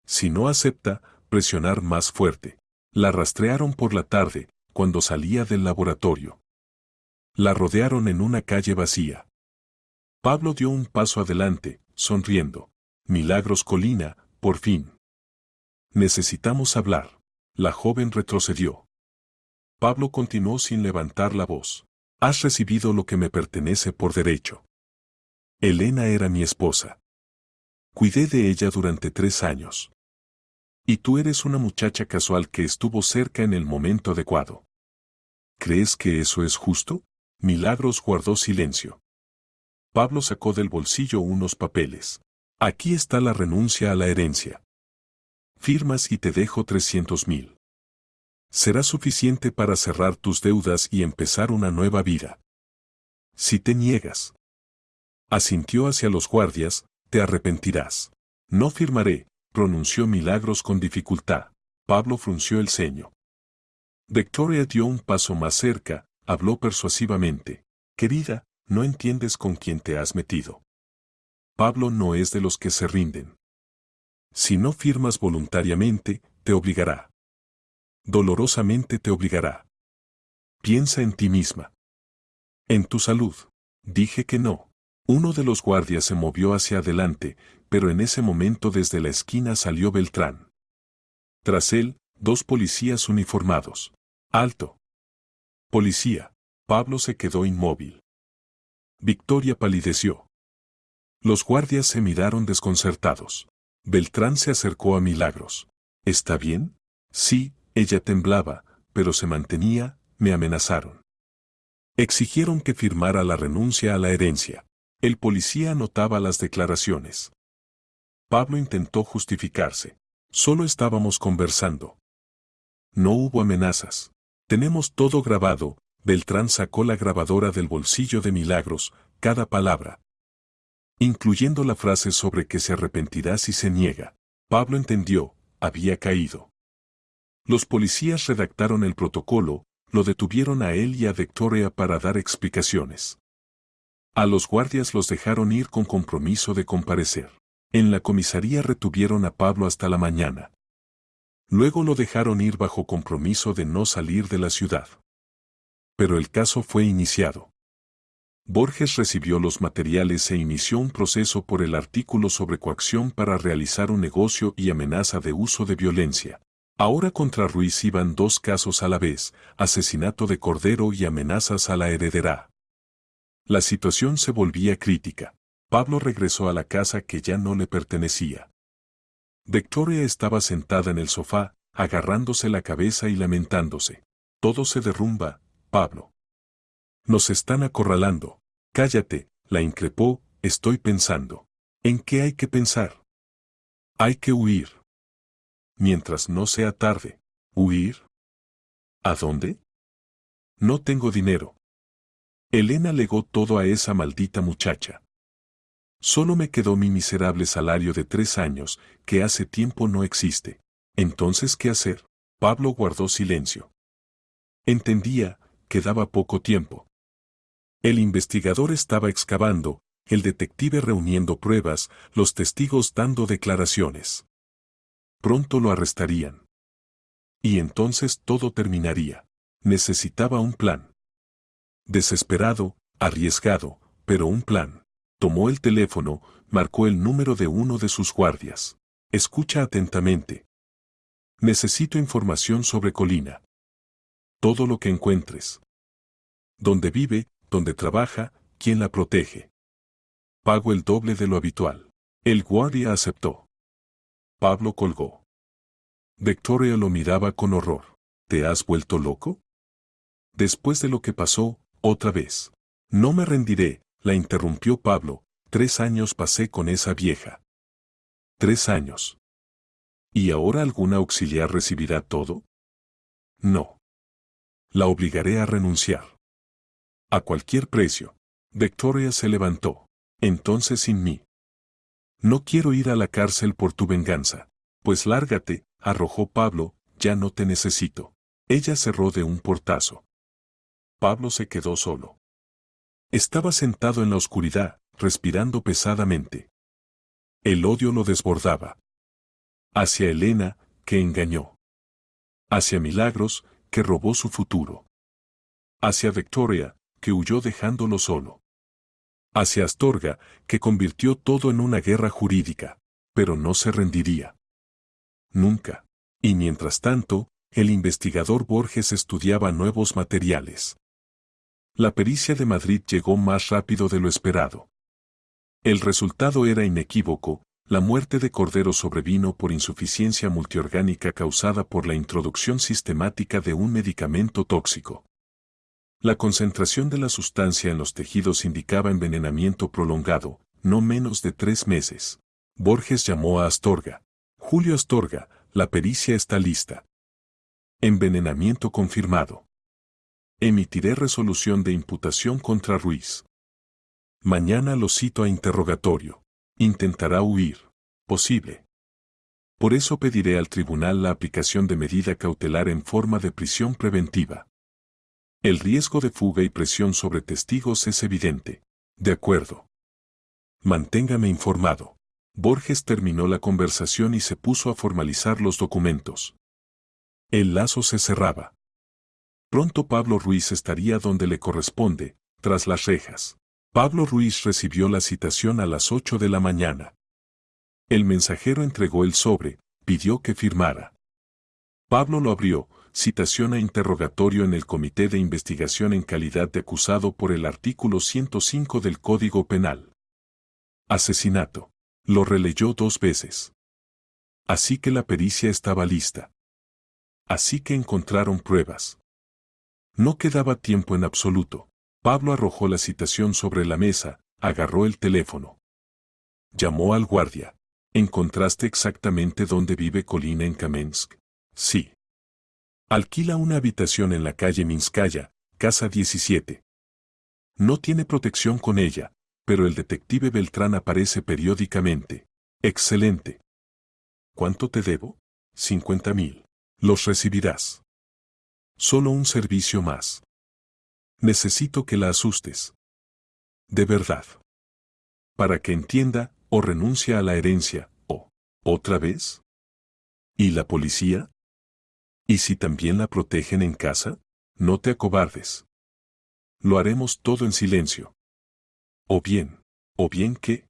Si no acepta, presionar más fuerte. La rastrearon por la tarde, cuando salía del laboratorio. La rodearon en una calle vacía. Pablo dio un paso adelante, sonriendo. Milagros Colina, por fin. Necesitamos hablar. La joven retrocedió. Pablo continuó sin levantar la voz. Has recibido lo que me pertenece por derecho. Elena era mi esposa. Cuidé de ella durante 3 años. Y tú eres una muchacha casual que estuvo cerca en el momento adecuado. ¿Crees que eso es justo? Milagros guardó silencio. Pablo sacó del bolsillo unos papeles. Aquí está la renuncia a la herencia. Firmas y te dejo 300,000. Será suficiente para cerrar tus deudas y empezar una nueva vida. Si te niegas, asintió hacia los guardias, te arrepentirás. No firmaré, pronunció Milagros con dificultad. Pablo frunció el ceño. Victoria dio un paso más cerca, habló persuasivamente. Querida, no entiendes con quién te has metido. Pablo no es de los que se rinden. Si no firmas voluntariamente, te obligará. Dolorosamente te obligará. Piensa en ti misma. En tu salud. Dije que no. Uno de los guardias se movió hacia adelante, pero en ese momento desde la esquina salió Beltrán. Tras él, 2 policías uniformados. ¡Alto! Policía. Pablo se quedó inmóvil. Victoria palideció. Los guardias se miraron desconcertados. Beltrán se acercó a Milagros. ¿Está bien? Sí, ella temblaba, pero se mantenía. Me amenazaron. Exigieron que firmara la renuncia a la herencia. El policía anotaba las declaraciones. Pablo intentó justificarse. Solo estábamos conversando. No hubo amenazas. Tenemos todo grabado. Beltrán sacó la grabadora del bolsillo de Milagros, cada palabra, incluyendo la frase sobre que se arrepentirá si se niega. Pablo entendió, había caído. Los policías redactaron el protocolo, lo detuvieron a él y a Victoria para dar explicaciones. A los guardias los dejaron ir con compromiso de comparecer. En la comisaría retuvieron a Pablo hasta la mañana. Luego lo dejaron ir bajo compromiso de no salir de la ciudad. Pero el caso fue iniciado. Borges recibió los materiales e inició un proceso por el artículo sobre coacción para realizar un negocio y amenaza de uso de violencia. Ahora contra Ruiz iban 2 casos a la vez, asesinato de Cordero y amenazas a la heredera. La situación se volvía crítica. Pablo regresó a la casa que ya no le pertenecía. Victoria estaba sentada en el sofá, agarrándose la cabeza y lamentándose. Todo se derrumba, Pablo. Nos están acorralando. Cállate, la increpó, estoy pensando. ¿En qué hay que pensar? Hay que huir. Mientras no sea tarde. ¿Huir? ¿A dónde? No tengo dinero. Elena legó todo a esa maldita muchacha. Solo me quedó mi miserable salario de 3 años, que hace tiempo no existe. Entonces, ¿qué hacer? Pablo guardó silencio. Entendía, quedaba poco tiempo. El investigador estaba excavando, el detective reuniendo pruebas, los testigos dando declaraciones. Pronto lo arrestarían. Y entonces todo terminaría. Necesitaba un plan. Desesperado, arriesgado, pero un plan. Tomó el teléfono, marcó el número de uno de sus guardias. Escucha atentamente. Necesito información sobre Colina. todo lo que encuentres. Donde vive, donde trabaja, ¿quién la protege? Pago el doble de lo habitual. El guardia aceptó. Pablo colgó. Victoria lo miraba con horror. ¿Te has vuelto loco? Después de lo que pasó, otra vez. No me rendiré, la interrumpió Pablo. 3 años pasé con esa vieja. 3 años. ¿Y ahora alguna auxiliar recibirá todo? No. La obligaré a renunciar. A cualquier precio. Victoria se levantó. Entonces sin mí. No quiero ir a la cárcel por tu venganza. Pues lárgate, arrojó Pablo, ya no te necesito. Ella cerró de un portazo. Pablo se quedó solo. Estaba sentado en la oscuridad, respirando pesadamente. El odio lo desbordaba. Hacia Elena, que engañó. Hacia Milagros, que robó su futuro. Hacia Victoria, que huyó dejándolo solo. Hacia Astorga, que convirtió todo en una guerra jurídica, pero no se rendiría. Nunca. Y mientras tanto, el investigador Borges estudiaba nuevos materiales. La pericia de Madrid llegó más rápido de lo esperado. El resultado era inequívoco, la muerte de Cordero sobrevino por insuficiencia multiorgánica causada por la introducción sistemática de un medicamento tóxico. La concentración de la sustancia en los tejidos indicaba envenenamiento prolongado, no menos de 3 meses. Borges llamó a Astorga. Julio Astorga, la pericia está lista. Envenenamiento confirmado. Emitiré resolución de imputación contra Ruiz. Mañana lo cito a interrogatorio. Intentará huir. Posible. Por eso pediré al tribunal la aplicación de medida cautelar en forma de prisión preventiva. El riesgo de fuga y presión sobre testigos es evidente. De acuerdo. Manténgame informado. Borges terminó la conversación y se puso a formalizar los documentos. El lazo se cerraba. Pronto Pablo Ruiz estaría donde le corresponde, tras las rejas. Pablo Ruiz recibió la citación a las 8 de la mañana. El mensajero entregó el sobre, pidió que firmara. Pablo lo abrió, citación a interrogatorio en el Comité de Investigación en calidad de acusado por el artículo 105 del Código Penal. Asesinato. Lo releyó 2 veces. Así que la pericia estaba lista. Así que encontraron pruebas. No quedaba tiempo en absoluto. Pablo arrojó la citación sobre la mesa, agarró el teléfono. Llamó al guardia. ¿Encontraste exactamente dónde vive Colina en Kamensk? Sí. Alquila una habitación en la calle Minskaya, casa 17. No tiene protección con ella, pero el detective Beltrán aparece periódicamente. Excelente. ¿Cuánto te debo? 50.000. Los recibirás. Solo un servicio más. Necesito que la asustes. De verdad. Para que entienda, o renuncia a la herencia, o, ¿otra vez? ¿Y la policía? ¿Y si también la protegen en casa? No te acobardes. Lo haremos todo en silencio. ¿O bien qué?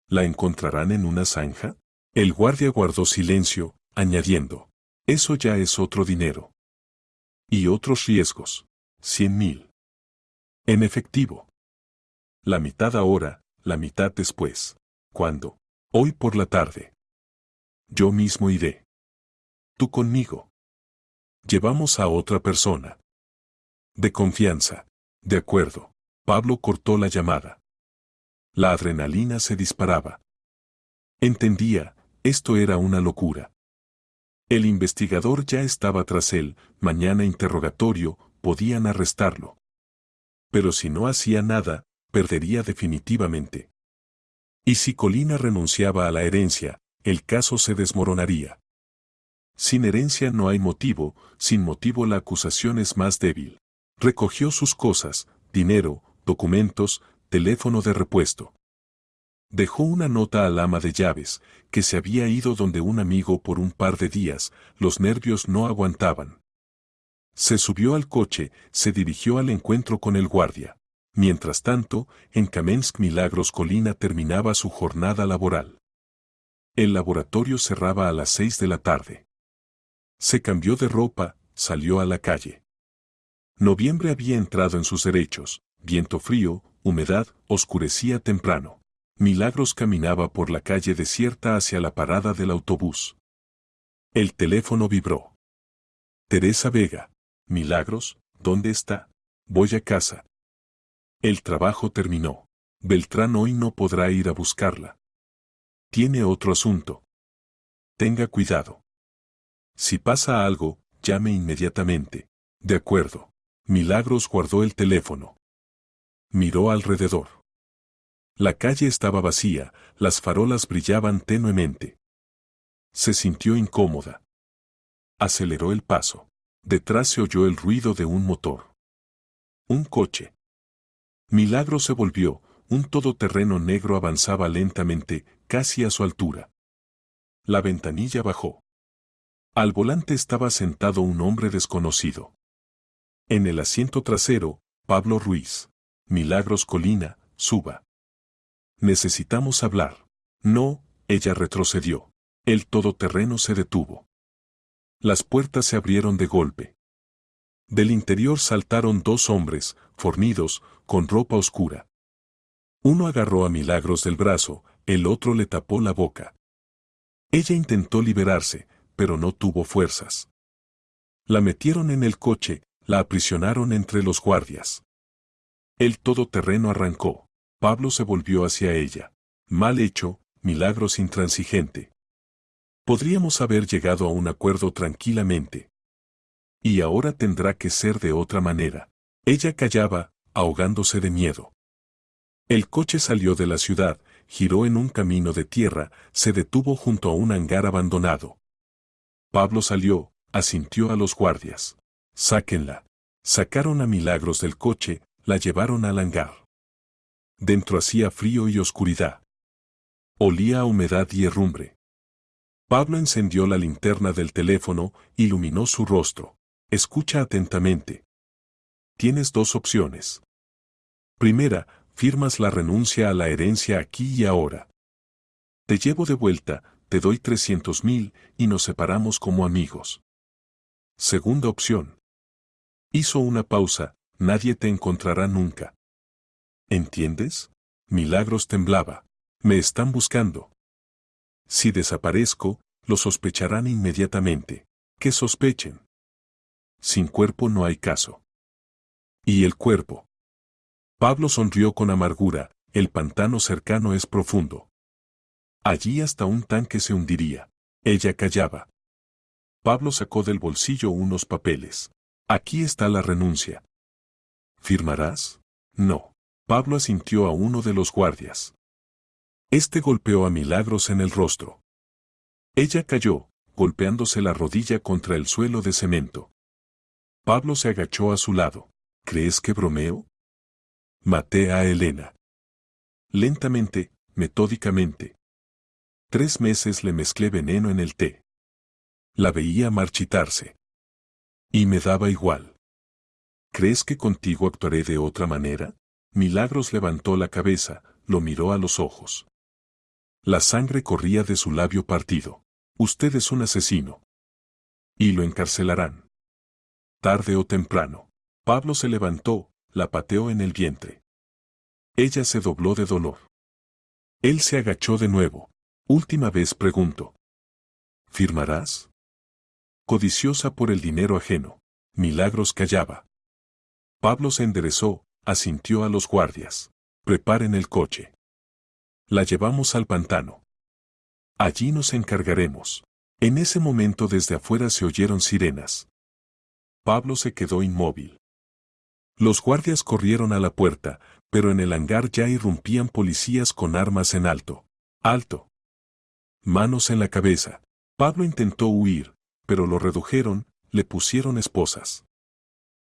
¿La encontrarán en una zanja? El guardia guardó silencio, añadiendo, eso ya es otro dinero. Y otros riesgos. 100.000. En efectivo. La mitad ahora, la mitad después. ¿Cuándo? Hoy por la tarde. Yo mismo iré. Tú conmigo. Llevamos a otra persona. De confianza. De acuerdo. Pablo cortó la llamada. La adrenalina se disparaba. Entendía, esto era una locura. El investigador ya estaba tras él, mañana interrogatorio, podían arrestarlo. Pero si no hacía nada, perdería definitivamente. Y si Colina renunciaba a la herencia, el caso se desmoronaría. Sin herencia no hay motivo, sin motivo la acusación es más débil. Recogió sus cosas, dinero, documentos, teléfono de repuesto. Dejó una nota al ama de llaves, que se había ido donde un amigo por un par de días, los nervios no aguantaban. Se subió al coche, se dirigió al encuentro con el guardia. Mientras tanto, en Kamensk Milagros Colina terminaba su jornada laboral. El laboratorio cerraba a las 6 de la tarde. Se cambió de ropa, salió a la calle. Noviembre había entrado en sus derechos, viento frío, humedad, oscurecía temprano. Milagros caminaba por la calle desierta hacia la parada del autobús. El teléfono vibró. Teresa Vega. Milagros, ¿dónde está? Voy a casa. El trabajo terminó. Beltrán hoy no podrá ir a buscarla. Tiene otro asunto. Tenga cuidado. Si pasa algo, llame inmediatamente. De acuerdo. Milagros guardó el teléfono. Miró alrededor. La calle estaba vacía, las farolas brillaban tenuemente. Se sintió incómoda. Aceleró el paso. Detrás se oyó el ruido de un motor. Un coche. Milagros se volvió, un todoterreno negro avanzaba lentamente, casi a su altura. La ventanilla bajó. Al volante estaba sentado un hombre desconocido. En el asiento trasero, Pablo Ruiz. Milagros Colina, suba. Necesitamos hablar. No, ella retrocedió. El todoterreno se detuvo. Las puertas se abrieron de golpe. Del interior saltaron dos hombres, fornidos, con ropa oscura. Uno agarró a Milagros del brazo, el otro le tapó la boca. Ella intentó liberarse, pero no tuvo fuerzas. La metieron en el coche, la aprisionaron entre los guardias. El todoterreno arrancó. Pablo se volvió hacia ella. Mal hecho, Milagros intransigente. Podríamos haber llegado a un acuerdo tranquilamente. Y ahora tendrá que ser de otra manera. Ella callaba, ahogándose de miedo. El coche salió de la ciudad, giró en un camino de tierra, se detuvo junto a un hangar abandonado. Pablo salió, asintió a los guardias. Sáquenla. Sacaron a Milagros del coche, la llevaron al hangar. Dentro hacía frío y oscuridad. Olía a humedad y herrumbre. Pablo encendió la linterna del teléfono, iluminó su rostro. Escucha atentamente. Tienes dos opciones. Primera, firmas la renuncia a la herencia aquí y ahora. Te llevo de vuelta, te doy 300.000 y nos separamos como amigos. Segunda opción. Hizo una pausa, nadie te encontrará nunca. ¿Entiendes? Milagros temblaba. Me están buscando. Si desaparezco, lo sospecharán inmediatamente. ¿Qué sospechen? Sin cuerpo no hay caso. ¿Y el cuerpo? Pablo sonrió con amargura, el pantano cercano es profundo. Allí hasta un tanque se hundiría. Ella callaba. Pablo sacó del bolsillo unos papeles. Aquí está la renuncia. ¿Firmarás? No. Pablo asintió a uno de los guardias. Este golpeó a Milagros en el rostro. Ella cayó, golpeándose la rodilla contra el suelo de cemento. Pablo se agachó a su lado. ¿Crees que bromeo? Maté a Elena. Lentamente, metódicamente. 3 meses le mezclé veneno en el té. La veía marchitarse. Y me daba igual. ¿Crees que contigo actuaré de otra manera? Milagros levantó la cabeza, lo miró a los ojos. La sangre corría de su labio partido. Usted es un asesino. Y lo encarcelarán. Tarde o temprano. Pablo se levantó, la pateó en el vientre. Ella se dobló de dolor. Él se agachó de nuevo. Última vez preguntó. ¿Firmarás? Codiciosa por el dinero ajeno. Milagros callaba. Pablo se enderezó, asintió a los guardias. Preparen el coche. La llevamos al pantano. Allí nos encargaremos. En ese momento desde afuera se oyeron sirenas. Pablo se quedó inmóvil. Los guardias corrieron a la puerta, pero en el hangar ya irrumpían policías con armas en alto. ¡Alto! Manos en la cabeza. Pablo intentó huir, pero lo redujeron, le pusieron esposas.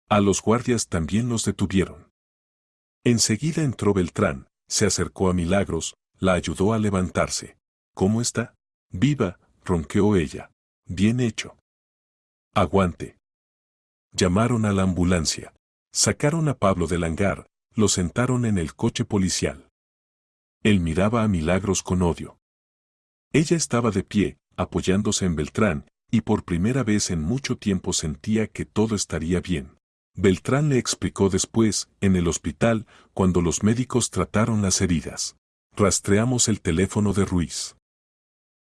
A los guardias también los detuvieron. Enseguida entró Beltrán, se acercó a Milagros, la ayudó a levantarse. ¿Cómo está? Viva, ronqueó ella. Bien hecho. Aguante. Llamaron a la ambulancia. Sacaron a Pablo del hangar, lo sentaron en el coche policial. Él miraba a Milagros con odio. Ella estaba de pie, apoyándose en Beltrán, y por primera vez en mucho tiempo sentía que todo estaría bien. Beltrán le explicó después, en el hospital, cuando los médicos trataron las heridas. Rastreamos el teléfono de Ruiz.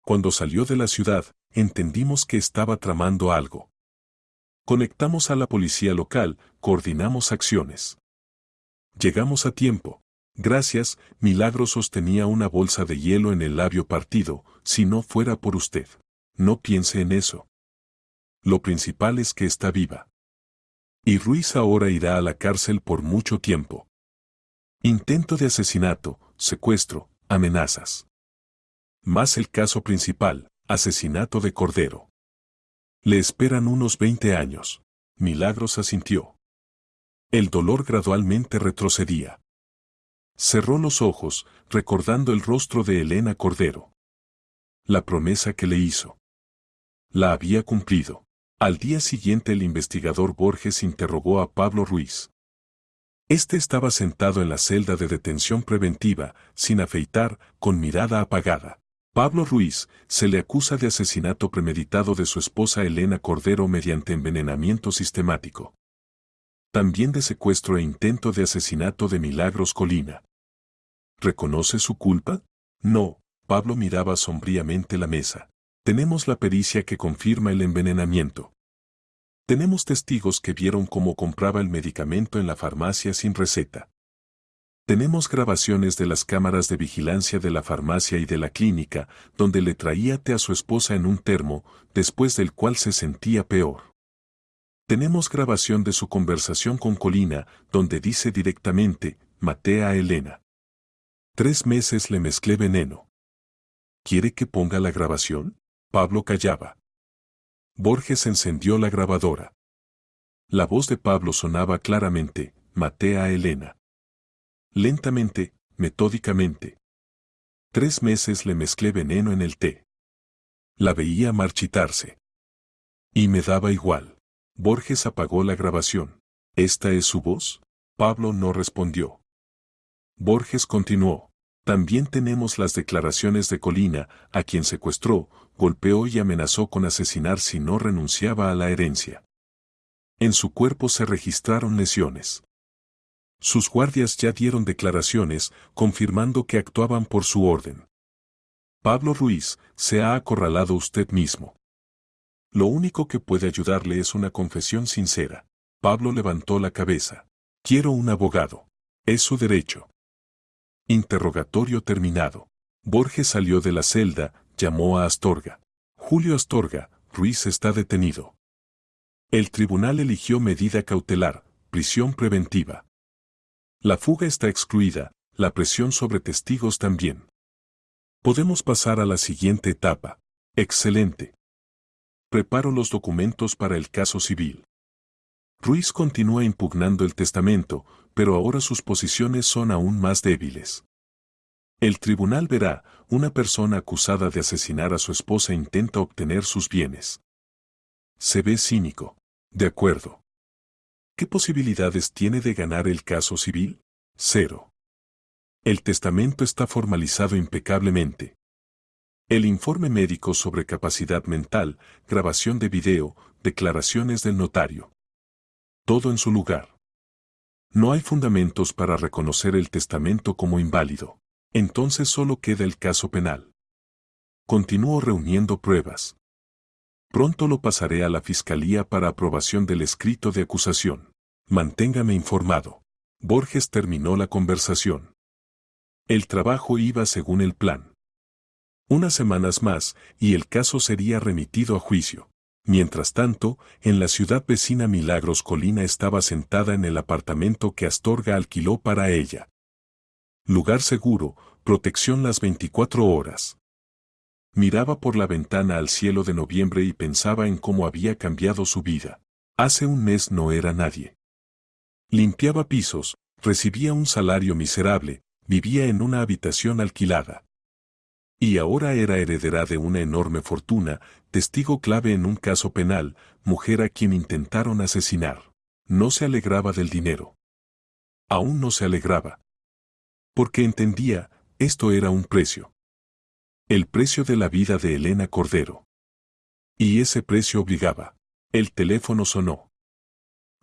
Cuando salió de la ciudad, entendimos que estaba tramando algo. Conectamos a la policía local, coordinamos acciones. Llegamos a tiempo. Gracias, Milagro sostenía una bolsa de hielo en el labio partido, si no fuera por usted. No piense en eso. Lo principal es que está viva. Y Ruiz ahora irá a la cárcel por mucho tiempo. Intento de asesinato, secuestro, amenazas. Más el caso principal, asesinato de Cordero. Le esperan unos 20 años. Milagros asintió. El dolor gradualmente retrocedía. Cerró los ojos, recordando el rostro de Elena Cordero. La promesa que le hizo. La había cumplido. Al día siguiente el investigador Borges interrogó a Pablo Ruiz. Este estaba sentado en la celda de detención preventiva, sin afeitar, con mirada apagada. Pablo Ruiz se le acusa de asesinato premeditado de su esposa Elena Cordero mediante envenenamiento sistemático. También de secuestro e intento de asesinato de Milagros Colina. ¿Reconoce su culpa? No, Pablo miraba sombríamente la mesa. Tenemos la pericia que confirma el envenenamiento. Tenemos testigos que vieron cómo compraba el medicamento en la farmacia sin receta. Tenemos grabaciones de las cámaras de vigilancia de la farmacia y de la clínica, donde le traía té a su esposa en un termo, después del cual se sentía peor. Tenemos grabación de su conversación con Colina, donde dice directamente, maté a Elena. 3 meses le mezclé veneno. ¿Quiere que ponga la grabación? Pablo callaba. Borges encendió la grabadora. La voz de Pablo sonaba claramente, maté a Elena. Lentamente, metódicamente. 3 meses le mezclé veneno en el té. La veía marchitarse. Y me daba igual. Borges apagó la grabación. ¿Esta es su voz? Pablo no respondió. Borges continuó. También tenemos las declaraciones de Colina, a quien secuestró, golpeó y amenazó con asesinar si no renunciaba a la herencia. En su cuerpo se registraron lesiones. Sus guardias ya dieron declaraciones, confirmando que actuaban por su orden. Pablo Ruiz, se ha acorralado usted mismo. Lo único que puede ayudarle es una confesión sincera. Pablo levantó la cabeza. Quiero un abogado. Es su derecho. Interrogatorio terminado. Borges salió de la celda, llamó a Astorga. Julio Astorga, Ruiz está detenido. El tribunal eligió medida cautelar, prisión preventiva. La fuga está excluida, la presión sobre testigos también. Podemos pasar a la siguiente etapa. Excelente. Preparo los documentos para el caso civil. Ruiz continúa impugnando el testamento, pero ahora sus posiciones son aún más débiles. El tribunal verá, una persona acusada de asesinar a su esposa intenta obtener sus bienes. Se ve cínico. De acuerdo. ¿Qué posibilidades tiene de ganar el caso civil? 0. El testamento está formalizado impecablemente. El informe médico sobre capacidad mental, grabación de video, declaraciones del notario. Todo en su lugar. No hay fundamentos para reconocer el testamento como inválido. Entonces solo queda el caso penal. Continúo reuniendo pruebas. Pronto lo pasaré a la fiscalía para aprobación del escrito de acusación. Manténgame informado. Borges terminó la conversación. El trabajo iba según el plan. Unas semanas más, y el caso sería remitido a juicio. Mientras tanto, en la ciudad vecina Milagros Colina estaba sentada en el apartamento que Astorga alquiló para ella. Lugar seguro, protección las 24 horas. Miraba por la ventana al cielo de noviembre y pensaba en cómo había cambiado su vida. Hace un mes no era nadie. Limpiaba pisos, recibía un salario miserable, vivía en una habitación alquilada. Y ahora era heredera de una enorme fortuna, testigo clave en un caso penal, mujer a quien intentaron asesinar. No se alegraba del dinero. Aún no se alegraba. Porque entendía, esto era un precio. El precio de la vida de Elena Cordero. Y ese precio obligaba. El teléfono sonó.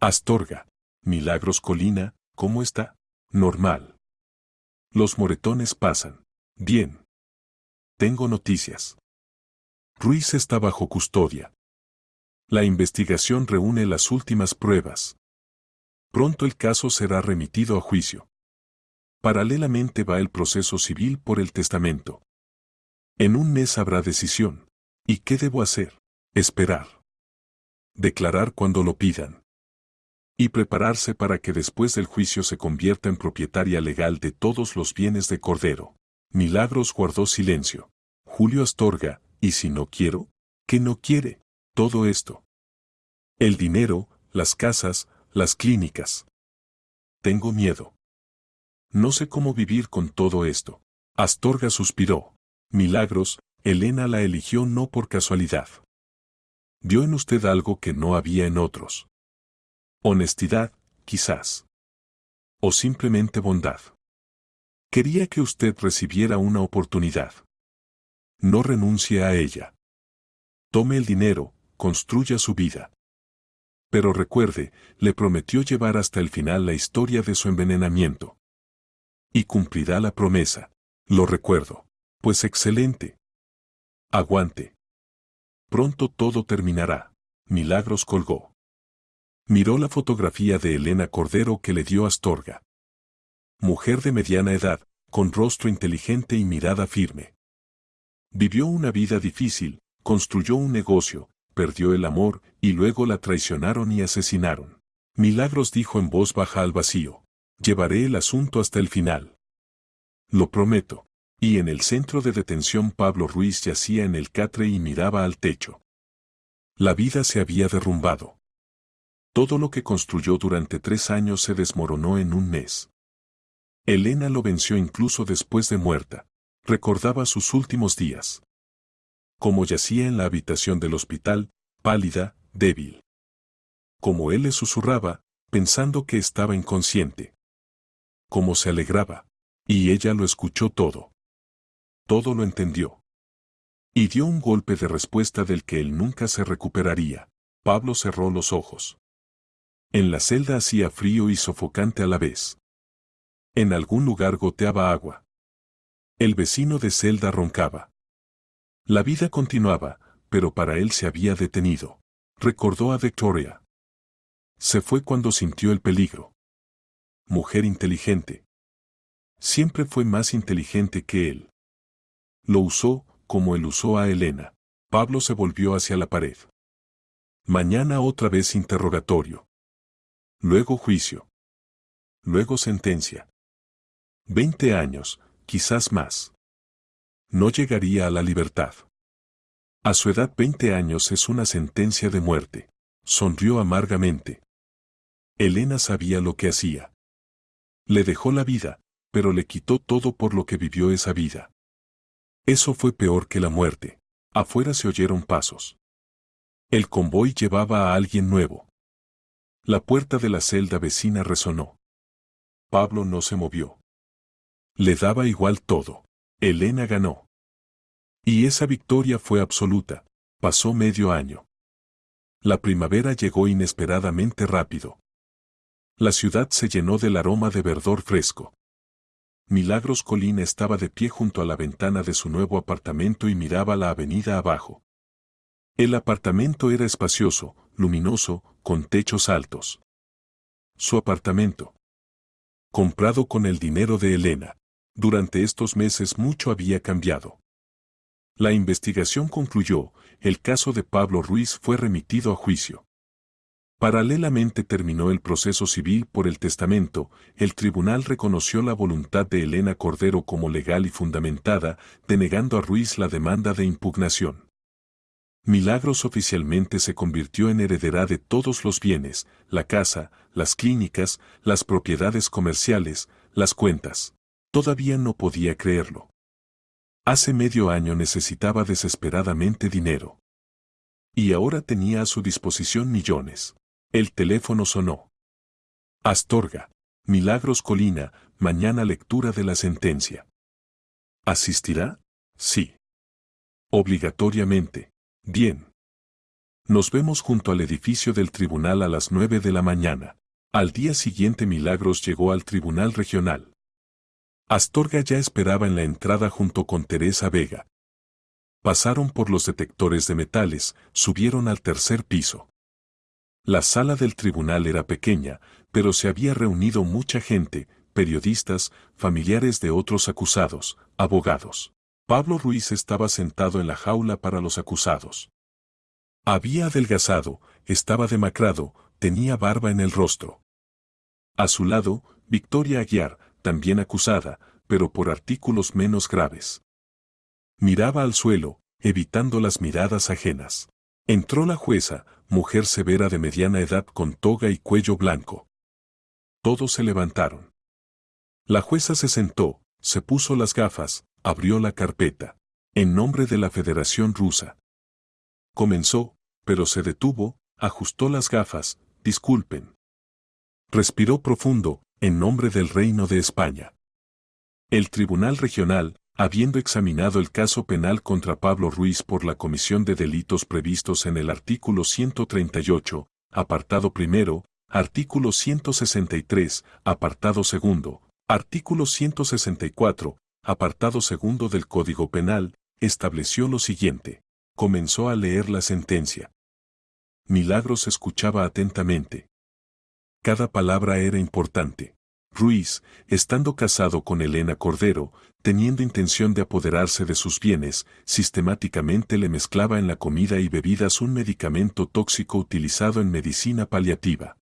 Astorga. Milagros Colina, ¿cómo está? Normal. Los moretones pasan. Bien. Tengo noticias. Ruiz está bajo custodia. La investigación reúne las últimas pruebas. Pronto el caso será remitido a juicio. Paralelamente va el proceso civil por el testamento. En un mes habrá decisión. ¿Y qué debo hacer? Esperar. Declarar cuando lo pidan. Y prepararse para que después del juicio se convierta en propietaria legal de todos los bienes de Cordero. Milagros guardó silencio. Julio Astorga, ¿y si no quiero? ¿Qué no quiere? Todo esto. El dinero, las casas, las clínicas. Tengo miedo. No sé cómo vivir con todo esto. Astorga suspiró. Milagros, Elena la eligió no por casualidad. Vio en usted algo que no había en otros. Honestidad, quizás. O simplemente bondad. Quería que usted recibiera una oportunidad. No renuncie a ella. Tome el dinero, construya su vida. Pero recuerde, le prometió llevar hasta el final la historia de su envenenamiento. Y cumplirá la promesa. Lo recuerdo. Pues excelente. Aguante. Pronto todo terminará. Milagros colgó. Miró la fotografía de Elena Cordero que le dio Astorga. Mujer de mediana edad, con rostro inteligente y mirada firme. Vivió una vida difícil, construyó un negocio, perdió el amor, y luego la traicionaron y asesinaron. Milagros dijo en voz baja al vacío. Llevaré el asunto hasta el final. Lo prometo. Y en el centro de detención Pablo Ruiz yacía en el catre y miraba al techo. La vida se había derrumbado. Todo lo que construyó durante 3 años se desmoronó en un mes. Elena lo venció incluso después de muerta. Recordaba sus últimos días. Como yacía en la habitación del hospital, pálida, débil. Como él le susurraba, pensando que estaba inconsciente. Como se alegraba. Y ella lo escuchó todo. Todo lo entendió. Y dio un golpe de respuesta del que él nunca se recuperaría. Pablo cerró los ojos. En la celda hacía frío y sofocante a la vez. En algún lugar goteaba agua. El vecino de celda roncaba. La vida continuaba, pero para él se había detenido. Recordó a Victoria. Se fue cuando sintió el peligro. Mujer inteligente. Siempre fue más inteligente que él. Lo usó, como él usó a Elena. Pablo se volvió hacia la pared. Mañana otra vez interrogatorio. Luego juicio. Luego sentencia. 20 años, quizás más. No llegaría a la libertad. A su edad 20 años es una sentencia de muerte. Sonrió amargamente. Elena sabía lo que hacía. Le dejó la vida, pero le quitó todo por lo que vivió esa vida. Eso fue peor que la muerte. Afuera se oyeron pasos. El convoy llevaba a alguien nuevo. La puerta de la celda vecina resonó. Pablo no se movió. Le daba igual todo. Elena ganó. Y esa victoria fue absoluta. Pasó medio año. La primavera llegó inesperadamente rápido. La ciudad se llenó del aroma de verdor fresco. Milagros Colina estaba de pie junto a la ventana de su nuevo apartamento y miraba la avenida abajo. El apartamento era espacioso, luminoso, con techos altos. Su apartamento. Comprado con el dinero de Elena. Durante estos meses mucho había cambiado. La investigación concluyó, el caso de Pablo Ruiz fue remitido a juicio. Paralelamente terminó el proceso civil por el testamento, el tribunal reconoció la voluntad de Elena Cordero como legal y fundamentada, denegando a Ruiz la demanda de impugnación. Milagros oficialmente se convirtió en heredera de todos los bienes, la casa, las clínicas, las propiedades comerciales, las cuentas. Todavía no podía creerlo. Hace medio año necesitaba desesperadamente dinero. Y ahora tenía a su disposición millones. El teléfono sonó. Astorga. Milagros Colina, mañana lectura de la sentencia. ¿Asistirá? Sí. Obligatoriamente. Bien. Nos vemos junto al edificio del tribunal a las 9 de la mañana. Al día siguiente Milagros llegó al tribunal regional. Astorga ya esperaba en la entrada junto con Teresa Vega. Pasaron por los detectores de metales, subieron al tercer piso. La sala del tribunal era pequeña, pero se había reunido mucha gente, periodistas, familiares de otros acusados, abogados. Pablo Ruiz estaba sentado en la jaula para los acusados. Había adelgazado, estaba demacrado, tenía barba en el rostro. A su lado, Victoria Aguiar, también acusada, pero por artículos menos graves. Miraba al suelo, evitando las miradas ajenas. Entró la jueza, mujer severa de mediana edad con toga y cuello blanco. Todos se levantaron. La jueza se sentó, se puso las gafas, abrió la carpeta. En nombre de la Federación Rusa. Comenzó, pero se detuvo, ajustó las gafas, disculpen. Respiró profundo, en nombre del Reino de España. El Tribunal Regional, habiendo examinado el caso penal contra Pablo Ruiz por la comisión de delitos previstos en el artículo 138, apartado primero, artículo 163, apartado segundo, artículo 164, apartado segundo del Código Penal, estableció lo siguiente. Comenzó a leer la sentencia. Milagros escuchaba atentamente. Cada palabra era importante. Ruiz, estando casado con Elena Cordero, teniendo intención de apoderarse de sus bienes, sistemáticamente le mezclaba en la comida y bebidas un medicamento tóxico utilizado en medicina paliativa.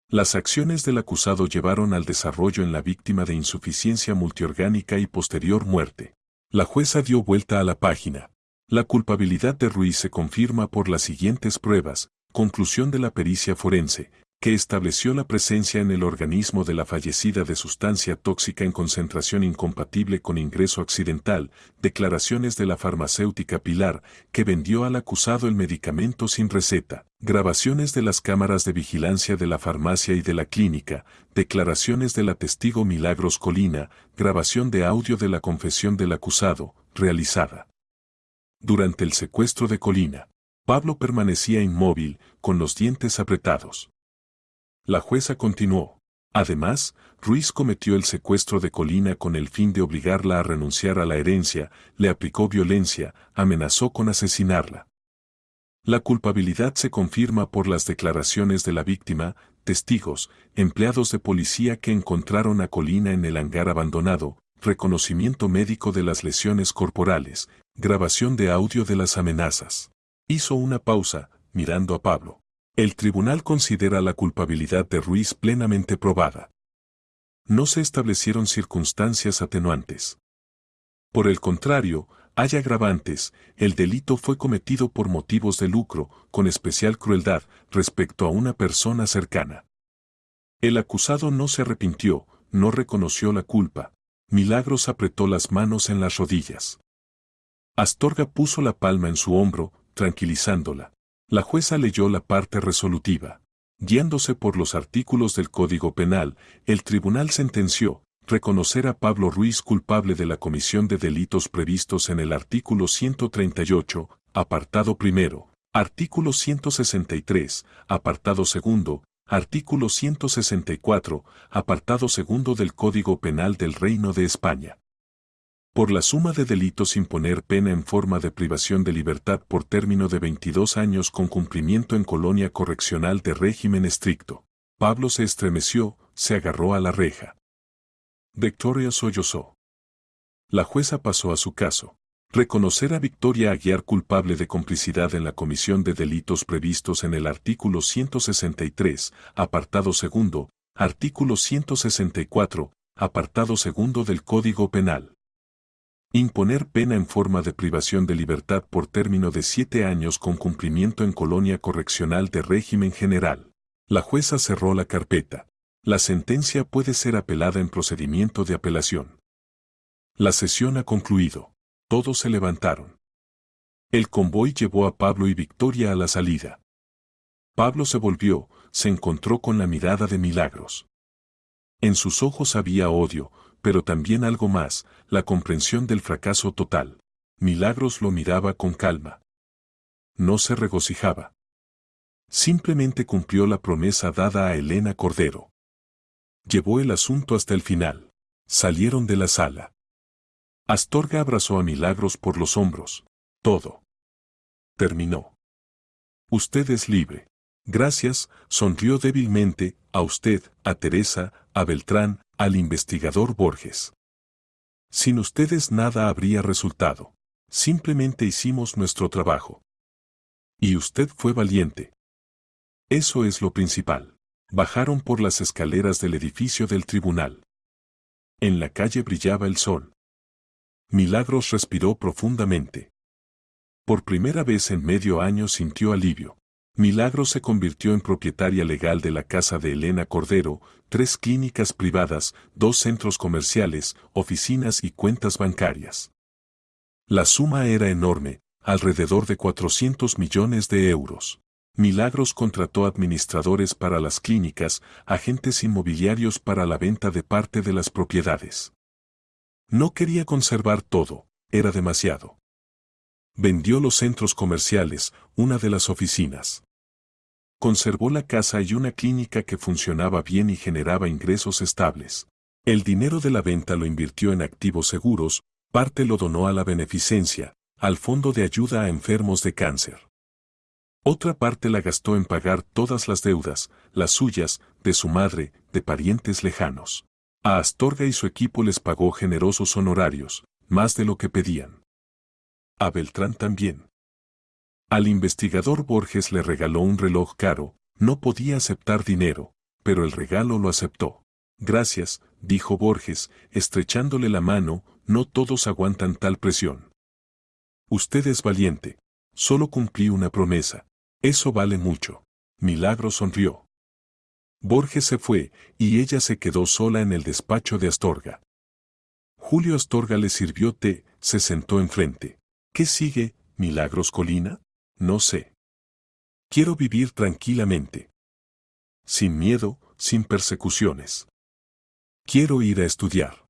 Las acciones del acusado llevaron al desarrollo en la víctima de insuficiencia multiorgánica y posterior muerte. La jueza dio vuelta a la página. La culpabilidad de Ruiz se confirma por las siguientes pruebas. Conclusión de la pericia forense, que estableció la presencia en el organismo de la fallecida de sustancia tóxica en concentración incompatible con ingreso accidental, declaraciones de la farmacéutica Pilar, que vendió al acusado el medicamento sin receta, grabaciones de las cámaras de vigilancia de la farmacia y de la clínica, declaraciones de la testigo Milagros Colina, grabación de audio de la confesión del acusado, realizada durante el secuestro de Colina. Pablo permanecía inmóvil, con los dientes apretados. La jueza continuó. Además, Ruiz cometió el secuestro de Colina con el fin de obligarla a renunciar a la herencia, le aplicó violencia, amenazó con asesinarla. La culpabilidad se confirma por las declaraciones de la víctima, testigos, empleados de policía que encontraron a Colina en el hangar abandonado, reconocimiento médico de las lesiones corporales, grabación de audio de las amenazas. Hizo una pausa, mirando a Pablo. El tribunal considera la culpabilidad de Ruiz plenamente probada. No se establecieron circunstancias atenuantes. Por el contrario, hay agravantes, el delito fue cometido por motivos de lucro, con especial crueldad, respecto a una persona cercana. El acusado no se arrepintió, no reconoció la culpa. Milagros apretó las manos en las rodillas. Astorga puso la palma en su hombro, tranquilizándola. La jueza leyó la parte resolutiva. Guiándose por los artículos del Código Penal, el tribunal sentenció reconocer a Pablo Ruiz culpable de la comisión de delitos previstos en el artículo 138, apartado primero, artículo 163, apartado segundo, artículo 164, apartado segundo del Código Penal del Reino de España. Por la suma de delitos imponer pena en forma de privación de libertad por término de 22 años con cumplimiento en colonia correccional de régimen estricto. Pablo se estremeció, se agarró a la reja. Victoria sollozó. La jueza pasó a su caso. Reconocer a Victoria Aguiar culpable de complicidad en la comisión de delitos previstos en el artículo 163, apartado segundo, artículo 164, apartado segundo del Código Penal. Imponer pena en forma de privación de libertad por término de 7 años con cumplimiento en colonia correccional de régimen general. La jueza cerró la carpeta. La sentencia puede ser apelada en procedimiento de apelación. La sesión ha concluido. Todos se levantaron. El convoy llevó a Pablo y Victoria a la salida. Pablo se volvió, se encontró con la mirada de Milagros. En sus ojos había odio, pero también algo más, la comprensión del fracaso total. Milagros lo miraba con calma. No se regocijaba. Simplemente cumplió la promesa dada a Elena Cordero. Llevó el asunto hasta el final. Salieron de la sala. Astorga abrazó a Milagros por los hombros. Todo terminó. Usted es libre. Gracias, sonrió débilmente, a usted, a Teresa, a Beltrán, al investigador Borges. Sin ustedes nada habría resultado. Simplemente hicimos nuestro trabajo. Y usted fue valiente. Eso es lo principal. Bajaron por las escaleras del edificio del tribunal. En la calle brillaba el sol. Milagros respiró profundamente. Por primera vez en medio año sintió alivio. Milagros se convirtió en propietaria legal de la casa de Elena Cordero, 3 clínicas privadas, 2 centros comerciales, oficinas y cuentas bancarias. La suma era enorme, alrededor de 400 millones de euros. Milagros contrató administradores para las clínicas, agentes inmobiliarios para la venta de parte de las propiedades. No quería conservar todo, era demasiado. Vendió los centros comerciales, una de las oficinas. Conservó la casa y una clínica que funcionaba bien y generaba ingresos estables. El dinero de la venta lo invirtió en activos seguros, parte lo donó a la beneficencia, al Fondo de Ayuda a Enfermos de Cáncer. Otra parte la gastó en pagar todas las deudas, las suyas, de su madre, de parientes lejanos. A Astorga y su equipo les pagó generosos honorarios, más de lo que pedían. A Beltrán también. Al investigador Borges le regaló un reloj caro, no podía aceptar dinero, pero el regalo lo aceptó. Gracias, dijo Borges, estrechándole la mano, no todos aguantan tal presión. Usted es valiente. Solo cumplí una promesa. Eso vale mucho. Milagros sonrió. Borges se fue, y ella se quedó sola en el despacho de Astorga. Julio Astorga le sirvió té, se sentó enfrente. ¿Qué sigue, Milagros Colina? No sé. Quiero vivir tranquilamente. Sin miedo, sin persecuciones. Quiero ir a estudiar.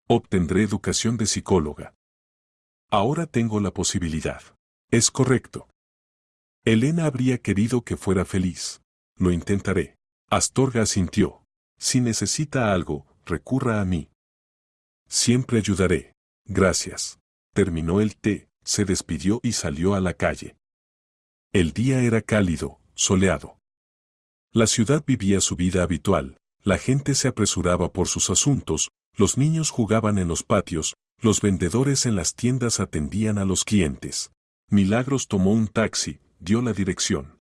Obtendré educación de psicóloga. Ahora tengo la posibilidad. Es correcto. Elena habría querido que fuera feliz. Lo intentaré. Astorga asintió. Si necesita algo, recurra a mí. Siempre ayudaré. Gracias. Terminó el té, se despidió y salió a la calle. El día era cálido, soleado. La ciudad vivía su vida habitual, la gente se apresuraba por sus asuntos, los niños jugaban en los patios, los vendedores en las tiendas atendían a los clientes. Milagros tomó un taxi, dio la dirección.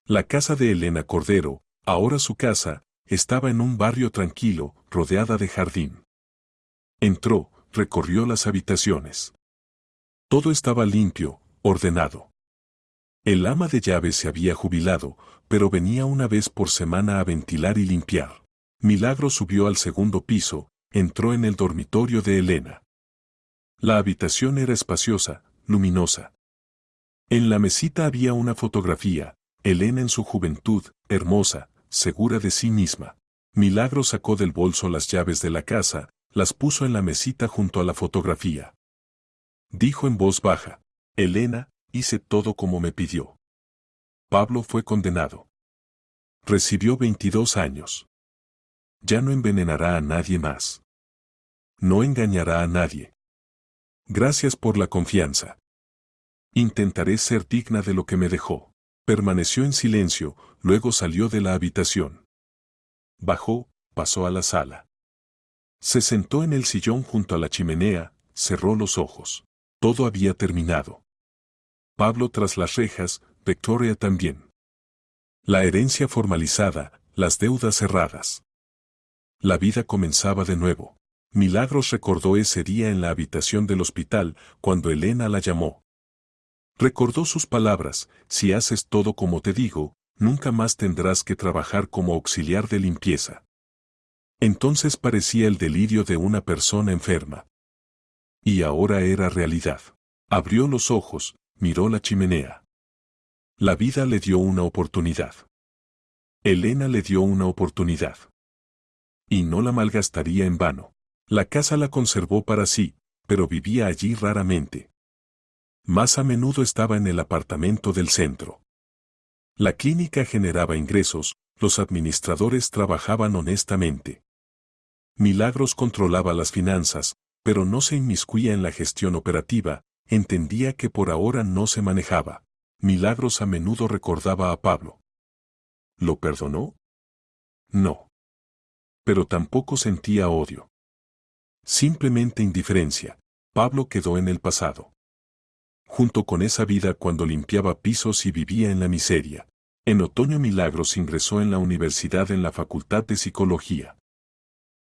La casa de Elena Cordero, ahora su casa, estaba en un barrio tranquilo, rodeada de jardín. Entró, recorrió las habitaciones. Todo estaba limpio, ordenado. El ama de llaves se había jubilado, pero venía una vez por semana a ventilar y limpiar. Milagros subió al segundo piso, entró en el dormitorio de Elena. La habitación era espaciosa, luminosa. En la mesita había una fotografía, Elena en su juventud, hermosa, segura de sí misma. Milagros sacó del bolso las llaves de la casa, las puso en la mesita junto a la fotografía. Dijo en voz baja, Elena, hice todo como me pidió. Pablo fue condenado. Recibió 22 años. Ya no envenenará a nadie más. No engañará a nadie. Gracias por la confianza. Intentaré ser digna de lo que me dejó. Permaneció en silencio, luego salió de la habitación. Bajó, pasó a la sala. Se sentó en el sillón junto a la chimenea, cerró los ojos. Todo había terminado. Pablo tras las rejas, Victoria también. La herencia formalizada, las deudas cerradas. La vida comenzaba de nuevo. Milagros recordó ese día en la habitación del hospital, cuando Elena la llamó. Recordó sus palabras, si haces todo como te digo, nunca más tendrás que trabajar como auxiliar de limpieza. Entonces parecía el delirio de una persona enferma. Y ahora era realidad. Abrió los ojos, miró la chimenea. La vida le dio una oportunidad. Elena le dio una oportunidad. Y no la malgastaría en vano. La casa la conservó para sí, pero vivía allí raramente. Más a menudo estaba en el apartamento del centro. La clínica generaba ingresos, los administradores trabajaban honestamente. Milagros controlaba las finanzas, pero no se inmiscuía en la gestión operativa, entendía que por ahora no se manejaba. Milagros a menudo recordaba a Pablo. ¿Lo perdonó? No. Pero tampoco sentía odio. Simplemente indiferencia. Pablo quedó en el pasado. Junto con esa vida cuando limpiaba pisos y vivía en la miseria. En otoño Milagros ingresó en la universidad en la Facultad de Psicología.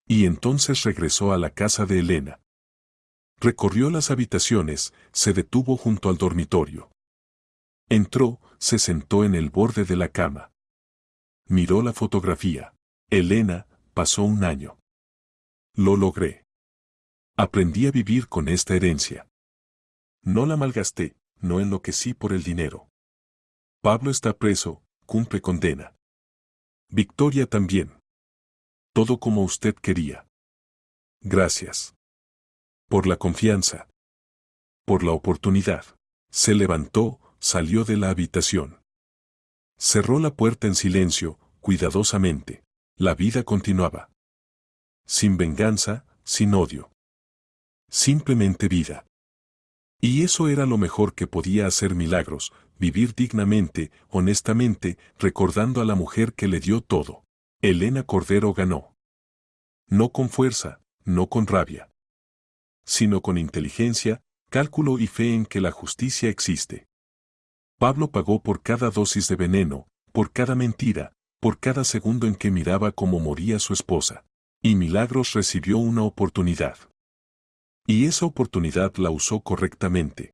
Y entonces regresó a la casa de Elena. Recorrió las habitaciones, se detuvo junto al dormitorio. Entró, se sentó en el borde de la cama. Miró la fotografía. Elena, pasó un año. Lo logré. Aprendí a vivir con esta herencia. No la malgasté, no enloquecí por el dinero. Pablo está preso, cumple condena. Victoria también. Todo como usted quería. Gracias. Por la confianza. Por la oportunidad. Se levantó, salió de la habitación. Cerró la puerta en silencio, cuidadosamente. La vida continuaba. Sin venganza, sin odio. Simplemente vida. Y eso era lo mejor que podía hacer Milagros, vivir dignamente, honestamente, recordando a la mujer que le dio todo. Elena Cordero ganó. No con fuerza, no con rabia, sino con inteligencia, cálculo y fe en que la justicia existe. Pablo pagó por cada dosis de veneno, por cada mentira, por cada segundo en que miraba cómo moría su esposa. Y Milagros recibió una oportunidad. Y esa oportunidad la usó correctamente.